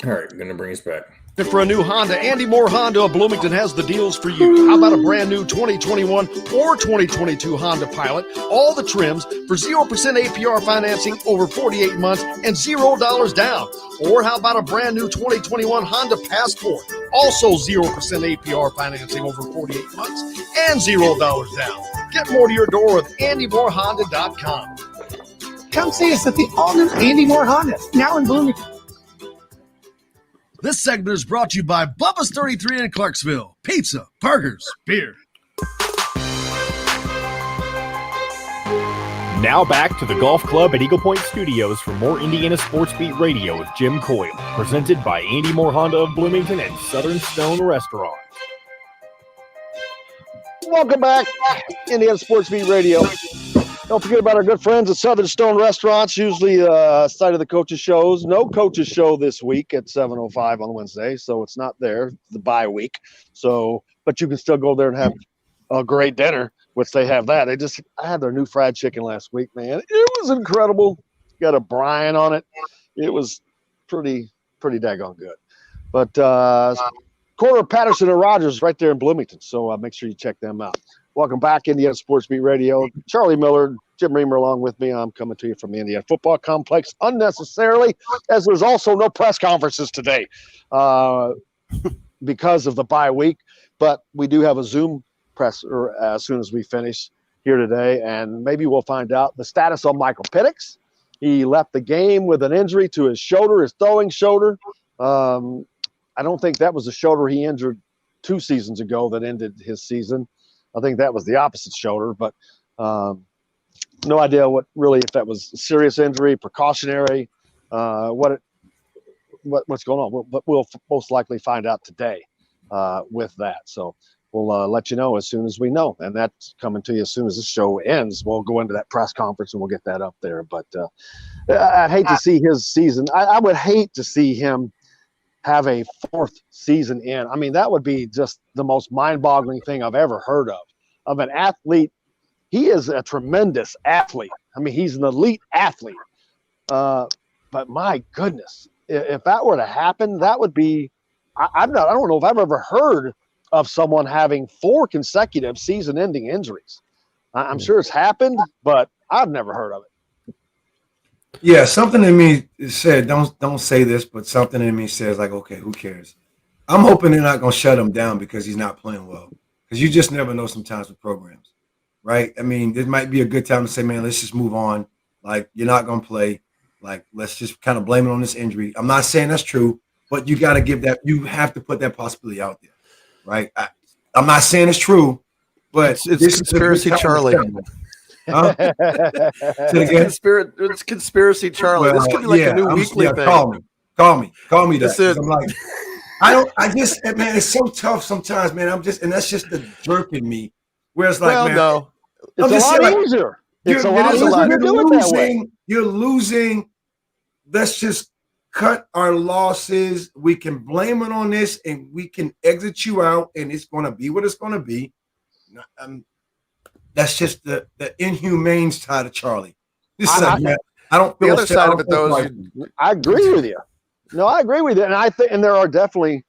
All right, I'm going to bring us back. For a new Honda, Andy Moore Honda of Bloomington has the deals for you. How about a brand new 2021 or 2022 Honda Pilot? All the trims for 0% APR financing over 48 months and $0 down. Or how about a brand new 2021 Honda Passport? Also 0% APR financing over 48 months and $0 down. Get more to your door with AndyMooreHonda.com. Come see us at the all-new Andy Moore Honda, now in Bloomington. This segment is brought to you by Bubba's 33 in Clarksville. Pizza, burgers, beer. Now back to the Golf Club at Eagle Point Studios for more Indiana Sports Beat Radio with Jim Coyle, presented by Andy Moore Honda of Bloomington and Southern Stone Restaurant. Welcome back, Indiana Sports Beat Radio. Don't forget about our good friends at Southern Stone Restaurants, usually site of the coaches' shows. No coaches' show this week at 7:05 on Wednesday, so it's not there, the bye week. So, but you can still go there and have a great dinner, which they have that. I had their new fried chicken last week, man. It was incredible. Got a brine on it. It was pretty daggone good. But corner of Patterson and Rogers right there in Bloomington, so make sure you check them out. Welcome back, Indiana Sports Beat Radio. Charlie Miller, Jim Reamer along with me. I'm coming to you from the Indiana Football Complex unnecessarily, as there's also no press conferences today because of the bye week. But we do have a Zoom presser as soon as we finish here today, and maybe we'll find out the status on Michael Penix. He left the game with an injury to his shoulder, his throwing shoulder. I don't think that was the shoulder he injured 2 seasons ago that ended his season. I think that was the opposite shoulder, but no idea if that was a serious injury, precautionary, what's going on. But we'll most likely find out today with that. So we'll let you know as soon as we know, and that's coming to you as soon as this show ends. We'll go into that press conference and we'll get that up there. But I'd hate to see his season. I would hate to see him have a 4th season in. I mean, that would be just the most mind-boggling thing I've ever heard of an athlete. He is a tremendous athlete. I mean, he's an elite athlete. But my goodness, if that were to happen, that would be. I don't know if I've ever heard of someone having 4 consecutive season-ending injuries. I'm sure it's happened, but I've never heard of it. Yeah, something in me said, don't say this, but something in me says, like, okay, who cares? I'm hoping they're not going to shut him down because he's not playing well. Because you just never know sometimes with programs, right? I mean, this might be a good time to say, man, let's just move on. Like, you're not going to play. Like, let's just kind of blame it on this injury. I'm not saying that's true, but you got to you have to put that possibility out there, right? I'm not saying it's true, but it's conspiracy Charlie. Huh? It's conspiracy Charlie. This could be like a new weekly thing. Call me. That. I'm like, man, it's so tough sometimes, man. And that's just the jerk in me. Where it's like, well, man, no, it's a lot easier. It's a lot easier to do it that way. You're losing. Let's just cut our losses. We can blame it on this, and we can exit you out, and it's going to be what it's going to be. That's just the inhumane side of Charlie. I don't feel the other side of it, though. I agree with you. No, I agree with you, and there are definitely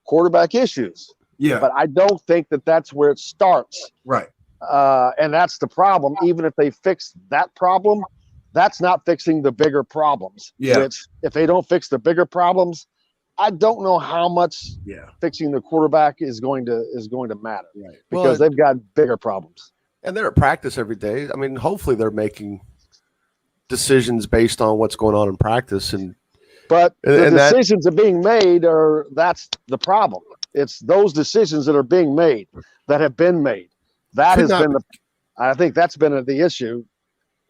quarterback issues. Yeah, but I don't think that's where it starts. Right. And that's the problem. Even if they fix that problem, that's not fixing the bigger problems. Yeah. Which, if they don't fix the bigger problems, I don't know how much fixing the quarterback is going to matter. Right. Because they've got bigger problems. And they're at practice every day. I mean, hopefully they're making decisions based on what's going on in practice. But the decisions are being made, that's the problem. It's those decisions that are being made, that have been made. That has been I think that's been the issue.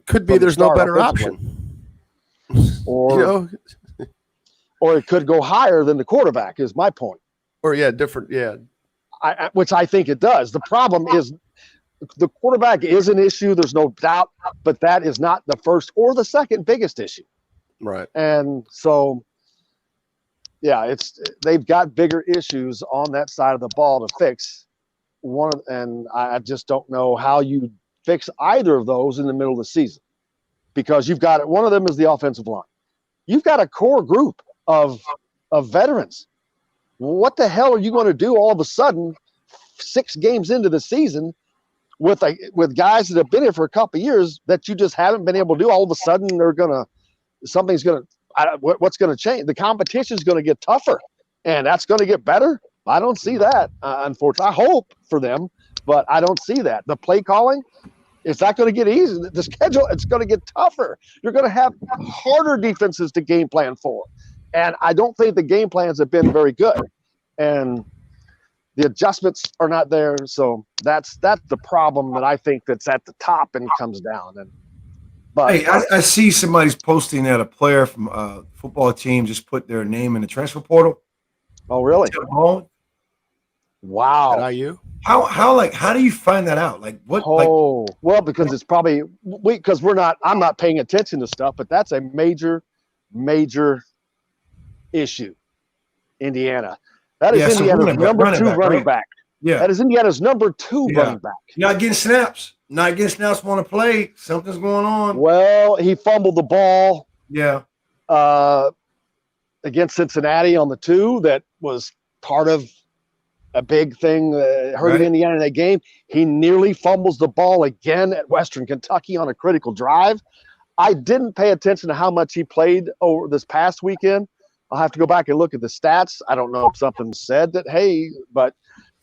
Could be there's no better option. Or or it could go higher than the quarterback is my point. Or different. Which I think it does. The problem is the quarterback is an issue. There's no doubt, but that is not the first or the second biggest issue. Right. And so, they've got bigger issues on that side of the ball to fix. And I just don't know how you fix either of those in the middle of the season, because you've got one of them is the offensive line. You've got a core group of veterans. What the hell are you going to do all of a sudden 6 games into the season with guys that have been here for a couple of years that you just haven't been able to do? All of a sudden something's going to, what's going to change? The competition's going to get tougher, and that's going to get better. I don't see that, unfortunately. I hope for them, but I don't see that. The play calling, it's not going to get easy. The schedule, it's going to get tougher. You're going to have harder defenses to game plan for. And I don't think the game plans have been very good. And the adjustments are not there. So that's the problem that I think that's at the top and comes down. Hey, I see somebody's posting that a player from a football team just put their name in the transfer portal. Oh, really? Wow. Are you? How do you find that out? Like what? Well, because it's probably I'm not paying attention to stuff, but that's a major issue. Indiana. That is Indiana's number 2 running back. Yeah. That is Indiana's number 2 running back. Not getting snaps. Want to play. Something's going on. Well, he fumbled the ball. Yeah. Against Cincinnati on the 2. That was part of a big thing hurting Right. Indiana in that game. He nearly fumbles the ball again at Western Kentucky on a critical drive. I didn't pay attention to how much he played over this past weekend. I'll have to go back and look at the stats. I don't know if something said that, hey, but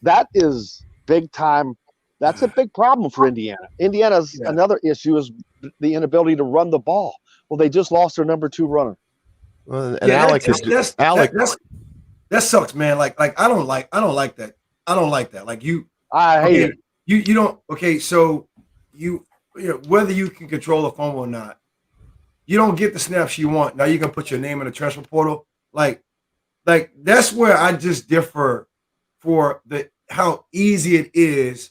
that is big time. That's a big problem for Indiana. Indiana's another issue is the inability to run the ball. Well, they just lost their number 2 runner. Well, and Alec that sucks, man. Like I don't like that. I don't like that. Like I hate it. You don't. Okay, so you know, whether you can control a fumble or not, you don't get the snaps you want. Now you can put your name in the transfer portal. Like that's where I just differ for how easy it is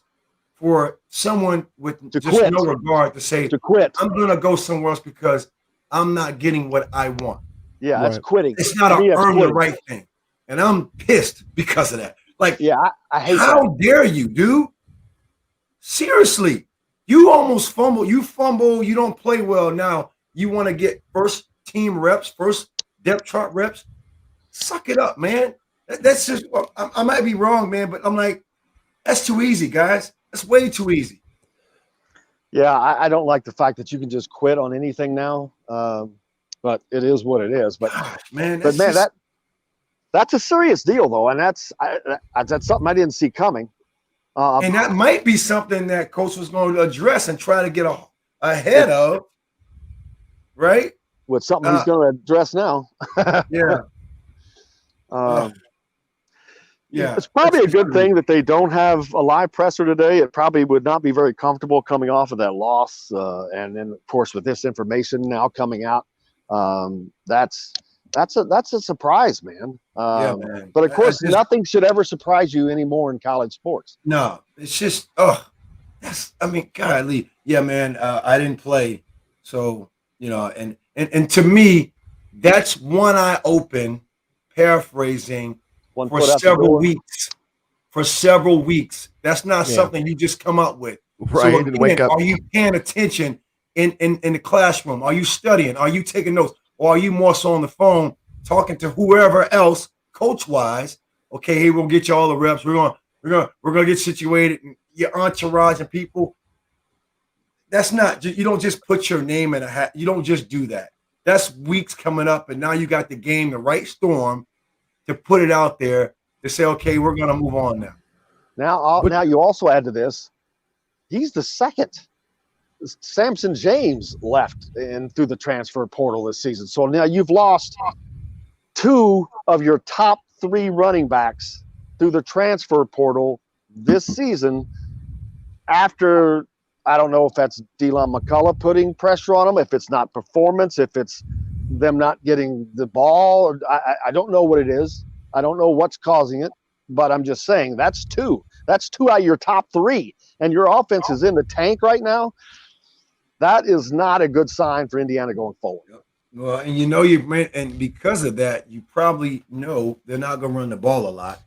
for someone with just no regard to say to quit. I'm gonna go somewhere else because I'm not getting what I want. Yeah, that's quitting. It's not an earn the right thing. And I'm pissed because of that. Like, I hate how that. dare you, dude? Seriously, you almost fumble. You fumble. You don't play well. Now you want to get first team reps, first depth chart reps. Suck it up, man. That's just. I might be wrong, man, but I'm like, that's too easy, guys. That's way too easy. Yeah, I don't like the fact that you can just quit on anything now. But it is what it is. But man, that's a serious deal, though, and that's something I didn't see coming. And that might be something that coach was going to address and try to get ahead of, right? With something he's going to address now. Yeah. Yeah, it's probably a good thing that they don't have a live presser today. It probably would not be very comfortable coming off of that loss, and then of course with this information now coming out, that's a surprise, man. Man. But of course, nothing should ever surprise you anymore in college sports. No, it's just golly, yeah, man. I didn't play, so you know, and to me, that's one eye open, paraphrasing. For several weeks. For several weeks. That's not something you just come up with. Right. So again, wake up. Are you paying attention in the classroom? Are you studying? Are you taking notes? Or are you more so on the phone talking to whoever else, coach-wise? Okay, hey, we'll get you all the reps. We're gonna get situated, and your entourage and people. That's not, you don't just put your name in a hat. You don't just do that. That's weeks coming up, and now you got the game, the right storm to put it out there to say, okay, we're going to move on now. Now you also add to this, he's the second. Samson James left through the transfer portal this season. So now you've lost 2 of your top 3 running backs through the transfer portal this season after, I don't know if that's Delon McCullough putting pressure on them, if it's not performance, if it's them not getting the ball. I don't know what it is. I don't know what's causing it, but I'm just saying that's 2. That's 2 out of your top 3, and your offense is in the tank right now. That is not a good sign for Indiana going forward. Well, and you know and because of that, you probably know they're not going to run the ball a lot.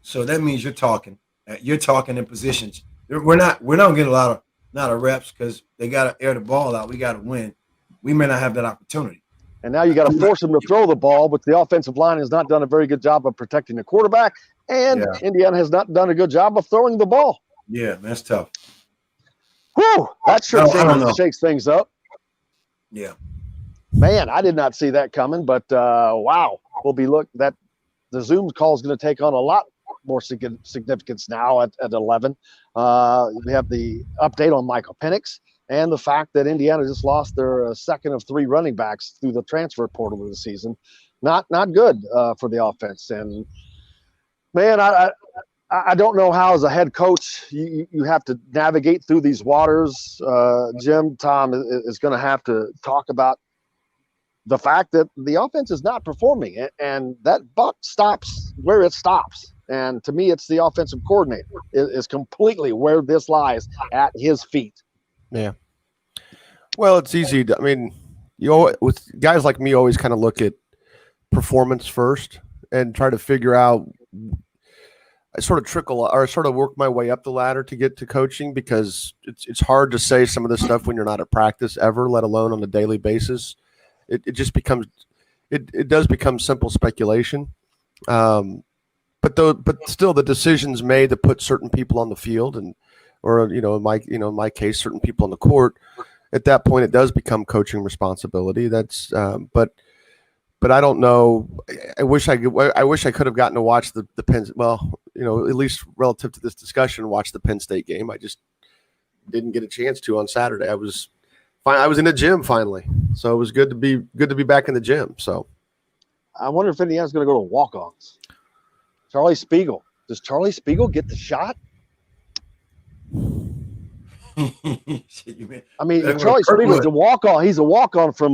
So that means you're talking in positions. We're not getting a lot of reps because they got to air the ball out. We got to win. We may not have that opportunity. And now you got to force them to throw the ball, but the offensive line has not done a very good job of protecting the quarterback, and Indiana has not done a good job of throwing the ball. Yeah, that's tough. Whew, that sure shakes things up. Yeah. Man, I did not see that coming, but wow. The Zoom call is going to take on a lot more significance now at 11. We have the update on Michael Penix. And the fact that Indiana just lost their second of 3 running backs through the transfer portal of the season, not good for the offense. And man, I don't know how as a head coach you have to navigate through these waters. Tom is going to have to talk about the fact that the offense is not performing, and that buck stops where it stops. And to me, it's the offensive coordinator is completely where this lies at his feet. Yeah. Well, it's easy. I mean, with guys like me, always kind of look at performance first and try to figure out. I sort of work my way up the ladder to get to coaching because it's hard to say some of this stuff when you're not at practice ever, let alone on a daily basis. It just becomes it does become simple speculation. But but still the decisions made to put certain people on the field or in my case, certain people on the court. At that point, it does become coaching responsibility. That's but I don't know. I wish I could have gotten to watch the Penn. Well, at least relative to this discussion, watch the Penn State game. I just didn't get a chance to on Saturday. I was fine. I was in the gym finally, so it was good to be back in the gym. So I wonder if Indiana's going to go to walk-ons. Charlie Spiegel. Does Charlie Spiegel get the shot? I mean, Charlie Spiegel's a walk-on. He's a walk-on from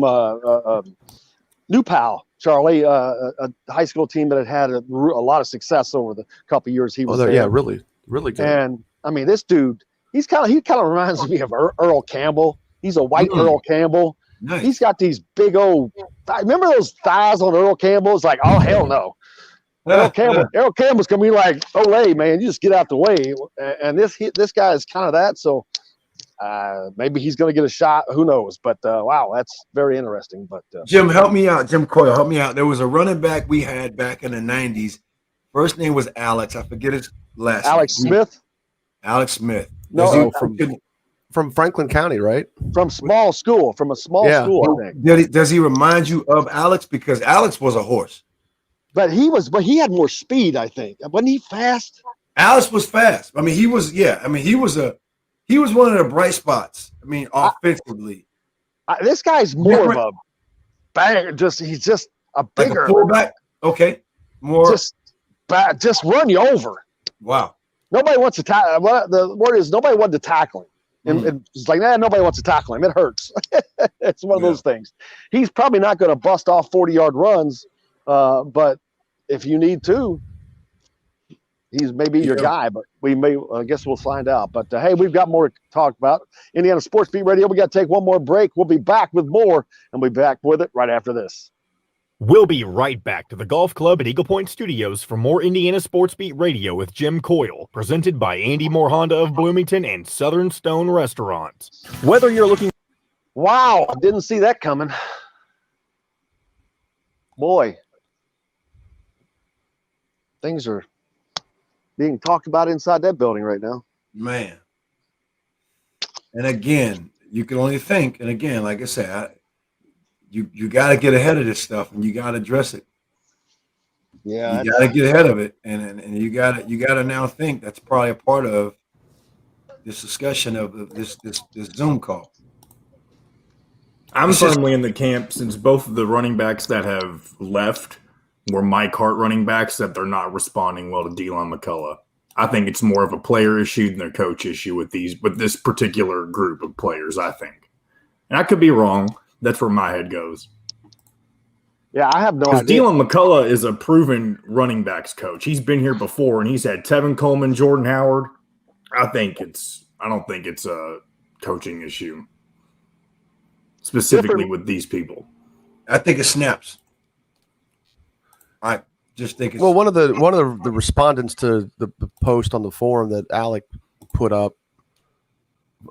New Pal, Charlie, a high school team that had a lot of success over the couple years he was there. Yeah, really, really good. And I mean, this dude, he kind of reminds me of Earl Campbell. He's a white Earl Campbell. Nice. He's got these big old. Remember those thighs on Earl Campbell? It's like, oh hell no. Earl Campbell's gonna be like, "Olay, man, you just get out the way." And this guy is kind of that. So maybe he's gonna get a shot. Who knows? But wow, that's very interesting. But Jim, help me out. Jim Coyle, help me out. There was a running back we had back in the '90s. First name was Alex. I forget his last name. Smith. Alex Smith. No, from Franklin County, right? From a small school, I think. Does he remind you of Alex? Because Alex was a horse. But he had more speed, I think. Wasn't he fast? Alex was fast. I mean, he was one of the bright spots. I mean, offensively. This guy's more of a bang. He's just a bigger like a fullback. Okay, more just run you over. Wow. Nobody wants to tackle. The word is nobody wanted to tackle him. And it's like, nobody wants to tackle him. It hurts. It's one of those things. He's probably not going to bust off 40-yard runs. But if you need to, he's maybe your guy, but I guess we'll find out. But hey, we've got more to talk about. Indiana Sports Beat Radio. We got to take one more break. We'll be back with more, and we'll be back with it right after this. We'll be right back to the Golf Club at Eagle Point Studios for more Indiana Sports Beat Radio with Jim Coyle, presented by Andy Moore Honda of Bloomington and Southern Stone Restaurants. Whether you're looking... Wow, didn't see that coming. Boy. Things are being talked about inside that building right now. Man. And again, you can only think, and again, like I said, you got to get ahead of this stuff and you got to address it. Yeah. You got to get ahead of it. And you got to now think that's probably a part of this discussion of this Zoom call. I'm firmly in the camp, since both of the running backs that have left were Mike Hart running backs, that they're not responding well to Delon McCullough. I think it's more of a player issue than a coach issue with this particular group of players, I think. And I could be wrong. That's where my head goes. Yeah, I have no idea. Delon McCullough is a proven running backs coach. He's been here before, and he's had Tevin Coleman, Jordan Howard. I don't think it's a coaching issue, specifically with these people. I think it snaps. I just think it's one of the respondents to the post on the forum that Alec put up,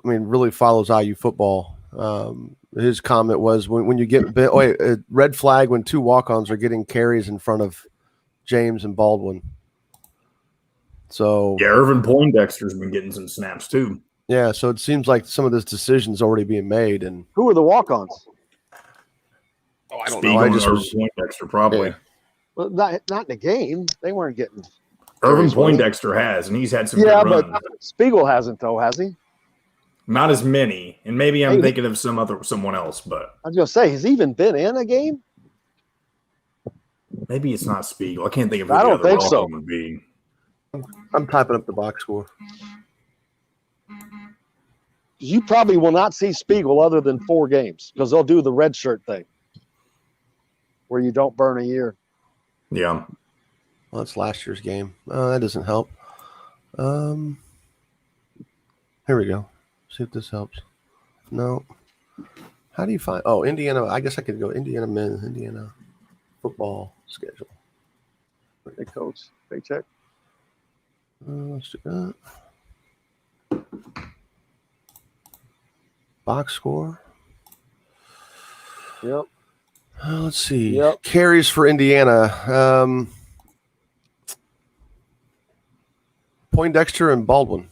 I mean, really follows IU football. His comment was when you get red flag when two walk-ons are getting carries in front of James and Baldwin. So yeah, Irvin Poindexter's been getting some snaps too. Yeah, so it seems like some of this decision's already being made. And who are the walk-ons? Oh, I don't know. I just was Poindexter probably. Yeah. Well, not in the game. They weren't getting. Irvin Poindexter has, and he's had some. Yeah, good but Spiegel hasn't, though, has he? Not as many, and maybe I'm thinking of someone else. But I was gonna say, has he even been in a game? Maybe it's not Spiegel. I can't think of. Who I don't think so. Would be. I'm typing up the box score. You probably will not see Spiegel other than 4 games because they'll do the red shirt thing, where you don't burn a year. Yeah. Well, that's last year's game. That doesn't help. Here we go. See if this helps. No. How do you find? Oh, Indiana. I guess I could go Indiana men's, Indiana football schedule. Hey, coach. Paycheck. Let's do that. Box score. Yep. Let's see. Yep. Carries for Indiana. Poindexter and Baldwin.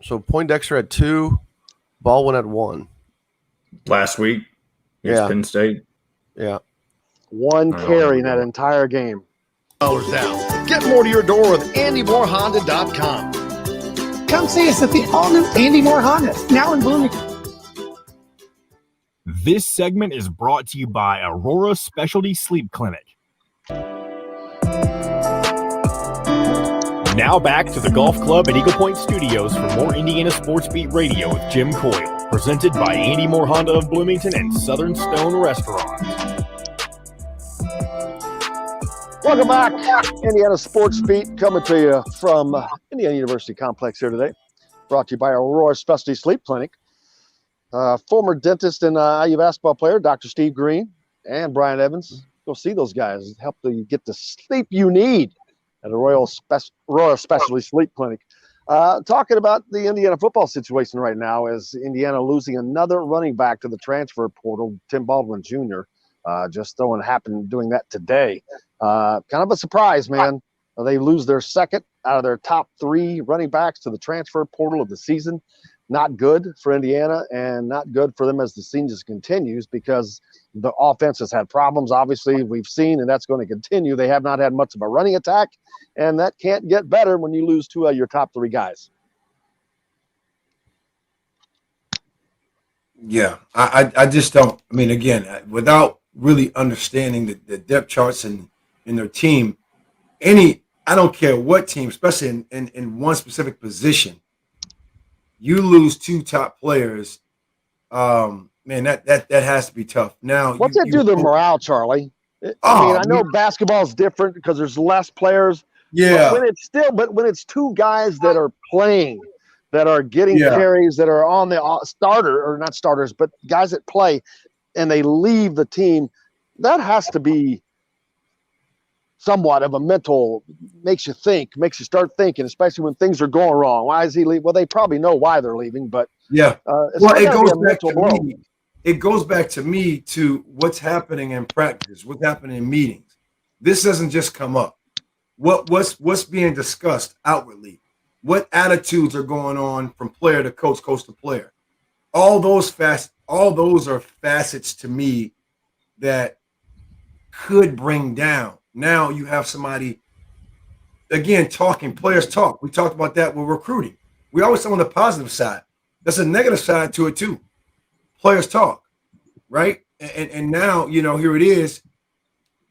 So Poindexter had 2, Baldwin had 1. Last week, against Penn State. Yeah. 1 carry in that entire game. Down. Get more to your door with AndyMooreHonda.com. Come see us at the all-new Andy Moore Honda, now in Bloomington. This segment is brought to you by Aurora Specialty Sleep Clinic. Now back to the Golf Club at Eagle Point Studios for more Indiana Sports Beat Radio with Jim Coyle, presented by Andy Moore Honda of Bloomington and Southern Stone Restaurant. Welcome back. Indiana Sports Beat coming to you from Indiana University Complex here today. Brought to you by Aurora Specialty Sleep Clinic. Former dentist and IU basketball player, Dr. Steve Green and Brian Evans. Go see those guys. Help you get the sleep you need at Aurora Specialty Sleep Clinic. Talking about the Indiana football situation right now is Indiana losing another running back to the transfer portal, Tim Baldwin Jr. Just happened doing that today. Kind of a surprise, man. They lose their second out of their top 3 running backs to the transfer portal of the season. Not good for Indiana and not good for them as the season continues because the offense has had problems, obviously, we've seen, and that's going to continue. They have not had much of a running attack, and that can't get better when you lose 2 of your top 3 guys. Yeah, I just don't. I mean, again, without really understanding the depth charts in their team, I don't care what team, especially in one specific position, you lose 2 top players. Man, that has to be tough. Now, what's that do to the morale, Charlie? I know basketball is different because there's less players. Yeah, but when it's 2 guys that are playing, that are getting carries, that are on the starter or not starters, but guys that play, and they leave the team, that has to be somewhat of a mental, makes you start thinking, especially when things are going wrong. Why is he leaving? Well, they probably know why they're leaving, but it goes back to me to what's happening in practice, what's happening in meetings. This doesn't just come up. What's being discussed outwardly? What attitudes are going on from player to coach to player? All those are facets to me that could bring down. Now you have somebody, again, talking, players talk. We talked about that with recruiting. We always talk on the positive side. There's a negative side to it too. Players talk, right? And now, here it is.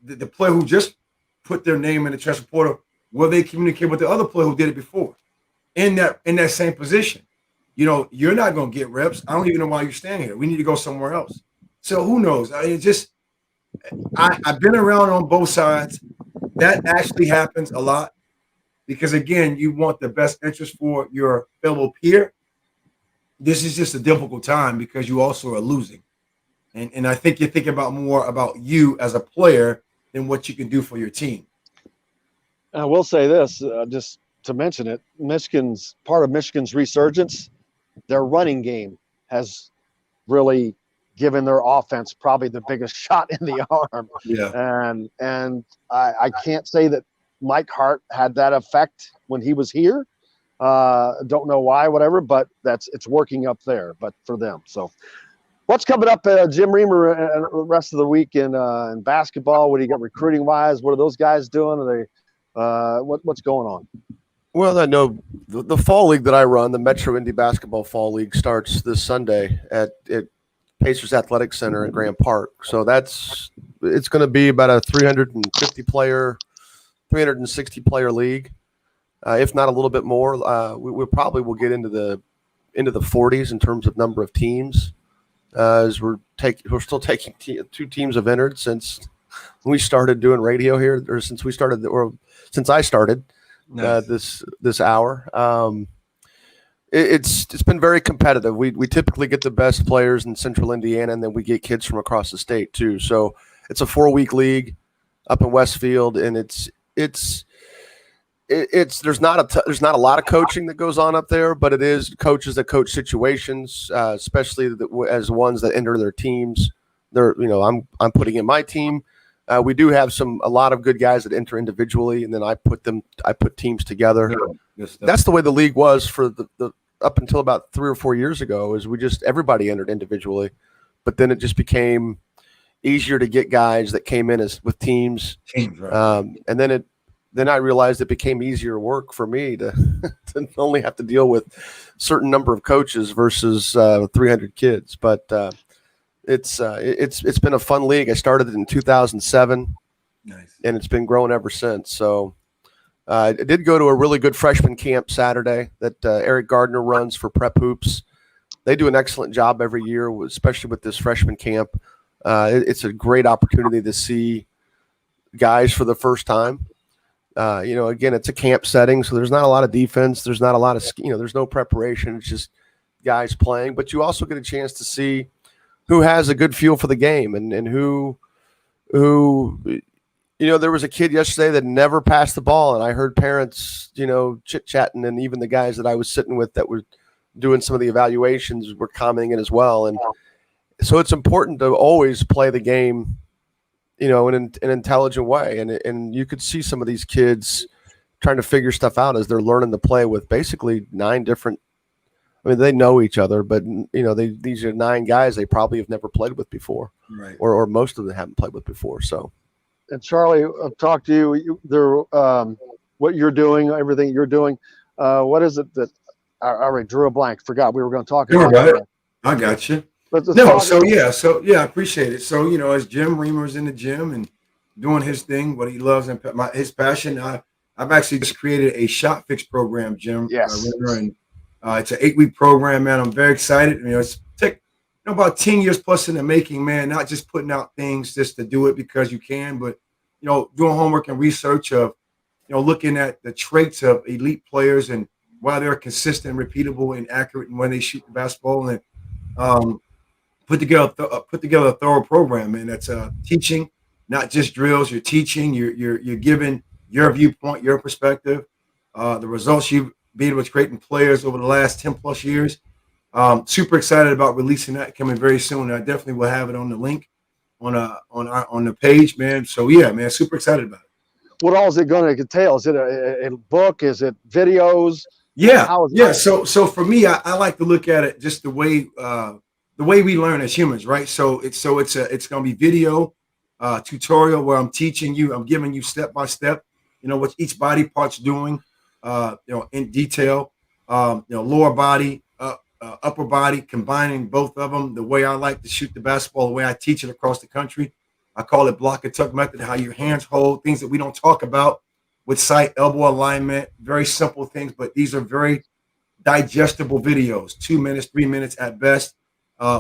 The player who just put their name in the transfer portal, will they communicate with the other player who did it before in that same position? You're not going to get reps. I don't even know why you're staying here. We need to go somewhere else. So who knows? I've been around on both sides. That actually happens a lot because, again, you want the best interest for your fellow peer. This is just a difficult time because you also are losing. And I think you're thinking more about you as a player than what you can do for your team. I will say this, just to mention it, part of Michigan's resurgence, their running game has really given their offense probably the biggest shot in the arm. Yeah. And I can't say that Mike Hart had that effect when he was here. Don't know why, whatever, but it's working up there, but for them. So what's coming up, Jim Reamer, and the rest of the week in basketball? What do you got recruiting wise? What are those guys doing? Are they what's going on? Well, I know the fall league that I run, the Metro Indy Basketball Fall League, starts this Sunday at Pacers Athletic Center in Grant Park. So it's going to be about a 360 player league, if not a little bit more. We probably will get into the 40s in terms of number of teams, as we're still taking 2 teams have entered since we started doing radio here, or since I started. Nice. This hour. It's been very competitive. We typically get the best players in Central Indiana, and then we get kids from across the state too. So it's a 4-week league up in Westfield, and it's there's not a lot of coaching that goes on up there, but it is coaches that coach situations, especially as ones that enter their teams. I'm putting in my team. We do have a lot of good guys that enter individually, and then I put teams together. that's the way the league was for the up until about 3 or 4 years ago. Is everybody entered individually, but then it just became easier to get guys that came in as with teams. Right. And then I realized it became easier work for me to only have to deal with certain number of coaches versus 300 kids. But it's been a fun league. I started it in 2007, and it's been growing ever since. So I did go to a really good freshman camp Saturday that Eric Gardner runs for Prep Hoops. They do an excellent job every year, especially with this freshman camp. It's a great opportunity to see guys for the first time. Again, it's a camp setting, so there's not a lot of defense. There's not a lot of, there's no preparation. It's just guys playing. But you also get a chance to see who has a good feel for the game and who there was a kid yesterday that never passed the ball, and I heard parents, chit-chatting, and even the guys that I was sitting with that were doing some of the evaluations were commenting it as well. And so it's important to always play the game, in an intelligent way. And you could see some of these kids trying to figure stuff out as they're learning to play with basically 9 different. I mean, they know each other, but these are 9 guys they probably have never played with before, right? Or most of them haven't played with before. So, and Charlie, I'll talk to you. What you're doing, everything you're doing. What is it that I already drew a blank? Forgot we were going to talk about it. I got you. I appreciate it. So, as Jim Reamer's in the gym and doing his thing, what he loves and his passion, I've actually just created a shot fix program, Jim. Yes. And it's an 8-week program, man. I'm very excited. It's about 10 years plus in the making, man. Not just putting out things just to do it because you can, but doing homework and research of, looking at the traits of elite players and why they're consistent, repeatable, and accurate when they shoot the basketball, and put together a thorough program, and that's teaching, not just drills. You're teaching, you're giving your viewpoint, your perspective, the results you've been able to create in players over the last 10 plus years. Super excited about releasing that coming very soon. I definitely will have it on the link on the page, man. So yeah, man, super excited about it. What all is it going to entail? Is it a book? Is it videos? Yeah, So for me, I like to look at it just the way we learn as humans, right? So it's going to be video tutorial where I'm teaching you, I'm giving you step by step, what each body part's doing, in detail, lower body, upper body, combining both of them. The way I like to shoot the basketball, the way I teach it across the country, I call it block and tuck method. How your hands hold, things that we don't talk about with sight, elbow alignment, very simple things, but these are very digestible videos, 2 minutes, 3 minutes at best.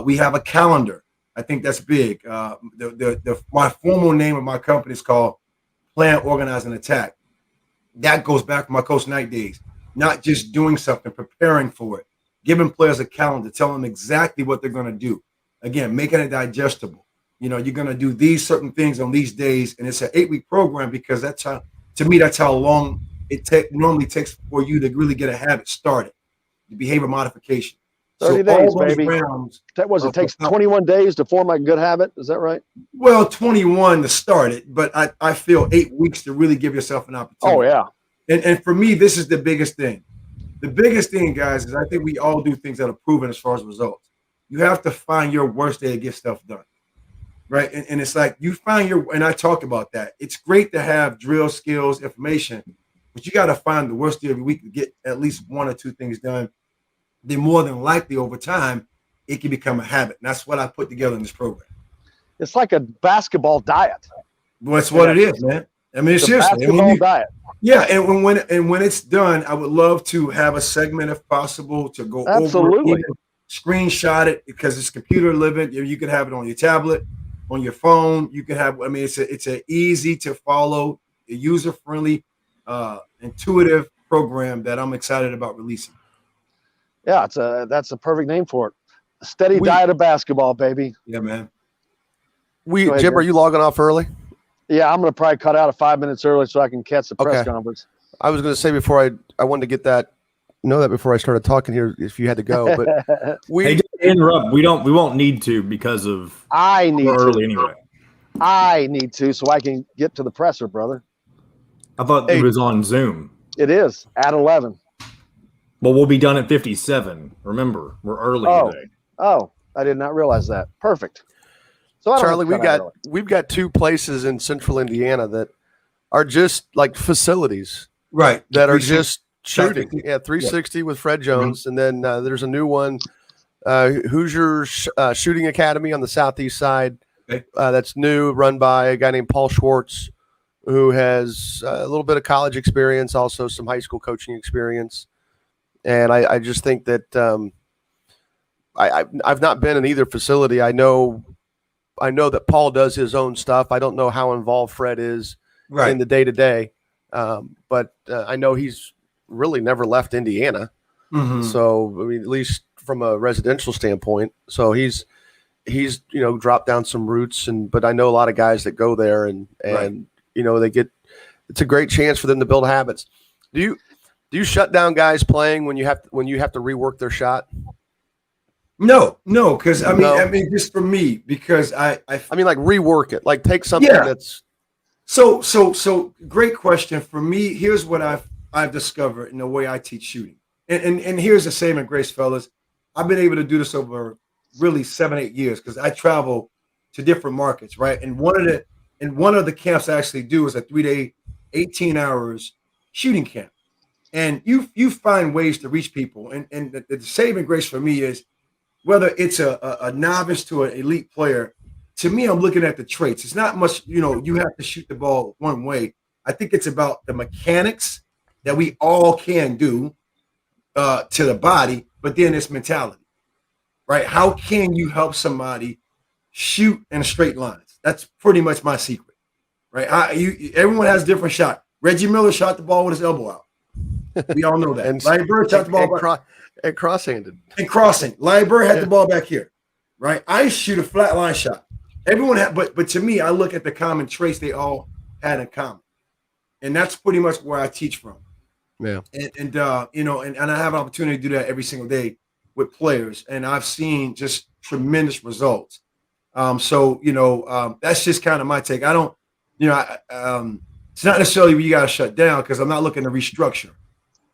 We have a calendar. I think that's big. My formal name of my company is called Plan, Organize, and Attack. That goes back to my Coach Knight days. Not just doing something, preparing for it, giving players a calendar, telling them exactly what they're going to do. Again, making it digestible. You're going to do these certain things on these days, and it's an 8-week program because that's how long it normally takes for you to really get a habit started, the behavior modification. 30 days, baby. It takes 21 days to form a good habit. Is that right? Well, 21 to start it, but I feel 8 weeks to really give yourself an opportunity. Oh, yeah. And for me, this is the biggest thing. The biggest thing, guys, is I think we all do things that are proven as far as results. You have to find your worst day to get stuff done, right? And it's like you find and I talk about that. It's great to have drill skills, information, but you got to find the worst day of the week to get at least 1 or 2 things done. Then more than likely over time, it can become a habit. And that's what I put together in this program. It's like a basketball diet. Well, that's what it is, man. I mean, seriously. Basketball diet. Yeah, and when it's done, I would love to have a segment if possible to go over, screenshot it because it's computer living. You can have it on your tablet, on your phone. You can have. I mean, it's a easy to follow, user friendly, intuitive program that I'm excited about releasing. Yeah, that's a perfect name for it. A steady diet of basketball, baby. Yeah, man. Jim, are you logging off early? Yeah, I'm going to probably cut out 5 minutes early so I can catch the press conference. I was going to say before I wanted to get that before I started talking here if you had to go, but hey, just interrupt. We won't need to because of I need early to. Anyway. I need to so I can get to the presser, brother. I thought it was on Zoom. It is at 11. But we'll be done at 57. Remember, we're early today. Oh, I did not realize that. Perfect. So I don't Charlie, we've got 2 places in central Indiana that are just like facilities, right? That are just shooting. 360 Yeah. with Fred Jones, and then there's a new one, Hoosiers Shooting Academy on the southeast side. Okay. That's new, run by a guy named Paul Schwartz, who has a little bit of college experience, also some high school coaching experience. And I just think that I've not been in either facility. I know that Paul does his own stuff. I don't know how involved Fred is in the day-to-day, but I know he's really never left Indiana. Mm-hmm. So, I mean, at least from a residential standpoint. So he's dropped down some roots, but I know a lot of guys that go there and it's a great chance for them to build habits. Do you shut down guys playing when you have to rework their shot? No, because I mean, just for me, because I mean, like rework it, like take something that's. So great question. For me, here's what I've discovered in the way I teach shooting, and here's the saving grace, fellas. I've been able to do this over really 7-8 years because I travel to different markets, right? And one of the camps I actually do is a 3-day, 18 hours shooting camp, and you find ways to reach people, and the saving grace for me is. Whether it's a novice to an elite player, to me, I'm looking at the traits. It's not much, you have to shoot the ball one way. I think it's about the mechanics that we all can do to the body, but then it's mentality, right? How can you help somebody shoot in straight lines? That's pretty much my secret, right? Everyone has a different shot. Reggie Miller shot the ball with his elbow out. We all know that. And Larry Bird shot the ball and cross-handed. And crossing. Larry Bird had the ball back here, right? I shoot a flat line shot. Everyone had, but to me, I look at the common traits they all had in common, and that's pretty much where I teach from. Yeah. And I have an opportunity to do that every single day with players, and I've seen just tremendous results. That's just kind of my take. I don't, it's not necessarily where you got to shut down because I'm not looking to restructure.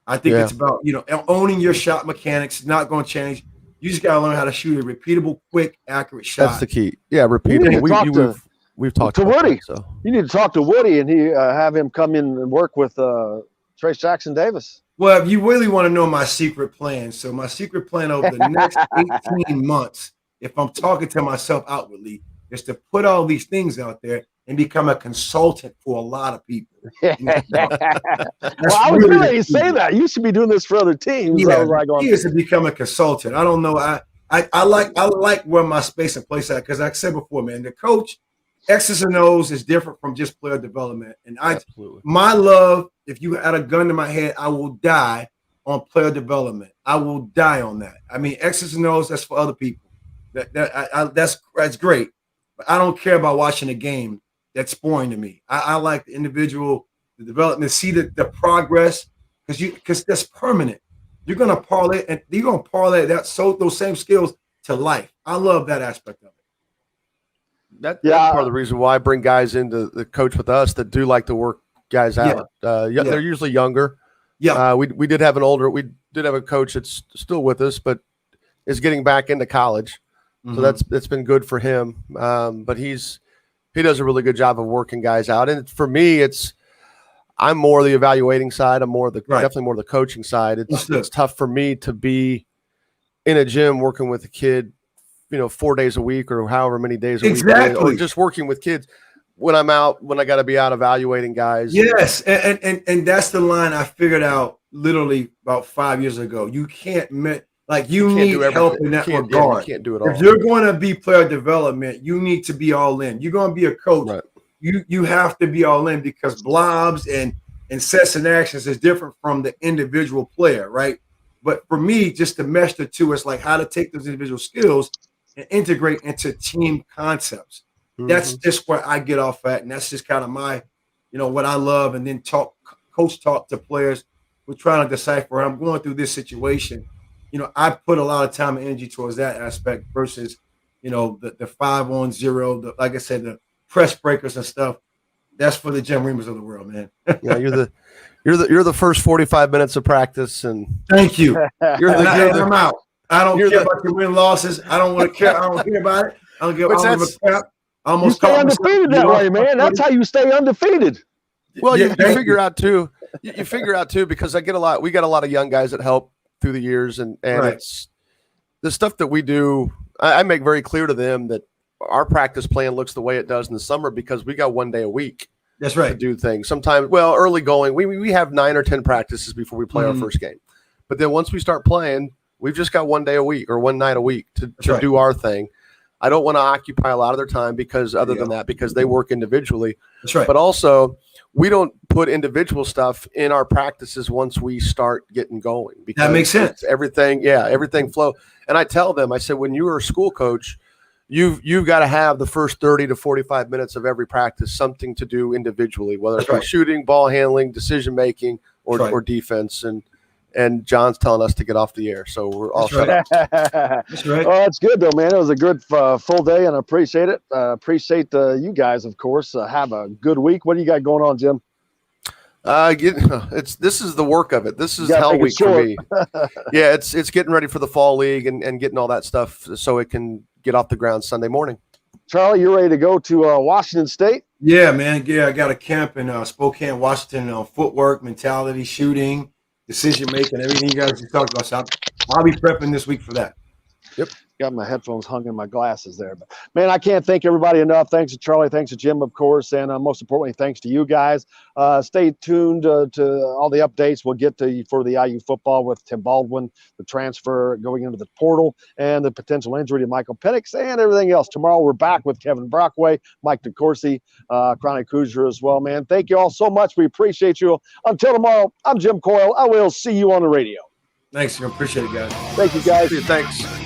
I think it's about, owning your shot mechanics, not going to change. You just got to learn how to shoot a repeatable, quick, accurate shot. That's the key. Yeah, repeatable. We've talked to Woody. That, so. You need to talk to Woody and have him come in and work with Trace Jackson Davis. Well, if you really want to know my secret plan, so my secret plan over the next 18 months, if I'm talking to myself outwardly, is to put all these things out there and become a consultant for a lot of people. Well, I was really going to say that. You should be doing this for other teams. Yeah, I was like, he is to become a consultant. I don't know. I like where my space and place at because like I said before, man, the coach, X's and O's is different from just player development. And my love, if you had a gun to my head, I will die on player development. I will die on that. I mean, X's and O's, that's for other people. That's great. But I don't care about watching a game. That's boring to me. I like the individual, the development, see the progress, because that's permanent. You're gonna parlay those same skills to life. I love that aspect of it. That's part of the reason why I bring guys into the coach with us that do like to work guys out. They're usually younger. Yeah. We did have a coach that's still with us, but is getting back into college. Mm-hmm. So that's been good for him. But he does a really good job of working guys out. And for me, I'm more the evaluating side. I'm definitely more the coaching side. It's tough for me to be in a gym working with a kid, 4 days a week or however many days a week, or just working with kids when I'm out, when I got to be out evaluating guys. Yes. And that's the line I figured out literally about 5 years ago. You can't you need help in that regard. You can't do it all. If you're going to be player development, you need to be all in. You're going to be a coach. Right. You have to be all in because blobs and sets and actions is different from the individual player, right? But for me, just to mesh the two, it's like how to take those individual skills and integrate into team concepts. Mm-hmm. That's just where I get off at, and that's just kind of my, what I love. And then coach talk to players. We're trying to decipher. I'm going through this situation. I put a lot of time and energy towards that aspect versus, the 5-on-0, like I said, the press breakers and stuff. That's for the Jim Reamers of the world, man. Yeah, you're the first 45 minutes of practice, and thank you. I'm out. I don't care the- about your win losses. I don't want to care. I don't care about it. I don't give a crap. You stay undefeated that way, man. That's how you stay undefeated. Well, Yeah, you thank figure out too. You figure out too, because we got a lot of young guys that help through the years, and Right. it's the stuff that we do. I make very clear to them that our practice plan looks the way it does in the summer because we got 1 day a week. That's To right. do things. Sometimes, well, early going, we have 9 or 10 practices before we play our first game. But then once we start playing, we've just got 1 day a week or one night a week to right. do our thing. I don't want to occupy a lot of their time because they work individually. That's right. But also, we don't put individual stuff in our practices once we start getting going. Because That makes sense. it's everything flow. And I tell them, I said, when you were a school coach, you've got to have the first 30 to 45 minutes of every practice something to do individually, whether it's right. shooting, ball handling, decision making, or That's right. or defense. And John's telling us to get off the air, so we're all shut up. That's right. Oh, that's good though, man. It was a good full day, and I appreciate it. Appreciate you guys, of course. Have a good week. What do you got going on, Jim? This is the work of it. This is You gotta hell make it week for short. me. Yeah, it's getting ready for the fall league and getting all that stuff so it can get off the ground Sunday morning. Charlie, you're ready to go to Washington State? Yeah, man. Yeah, I got a camp in Spokane, Washington on footwork, mentality, shooting, decision making, everything you guys just talked about. So I'll be prepping this week for that. Yep. Got my headphones hung in my glasses there. But man, I can't thank everybody enough. Thanks to Charlie, thanks to Jim, of course, and most importantly, thanks to you guys. Stay tuned to all the updates we'll get to you for the IU football with Tim Baldwin, the transfer going into the portal, and the potential injury to Michael Penix and everything else. Tomorrow we're back with Kevin Brockway, Mike DeCourcy, Chronic Hoosier as well, man. Thank you all so much. We appreciate you. Until tomorrow, I'm Jim Coyle. I will see you on the radio. Thanks. I appreciate it, guys. Thank you, guys. Thanks.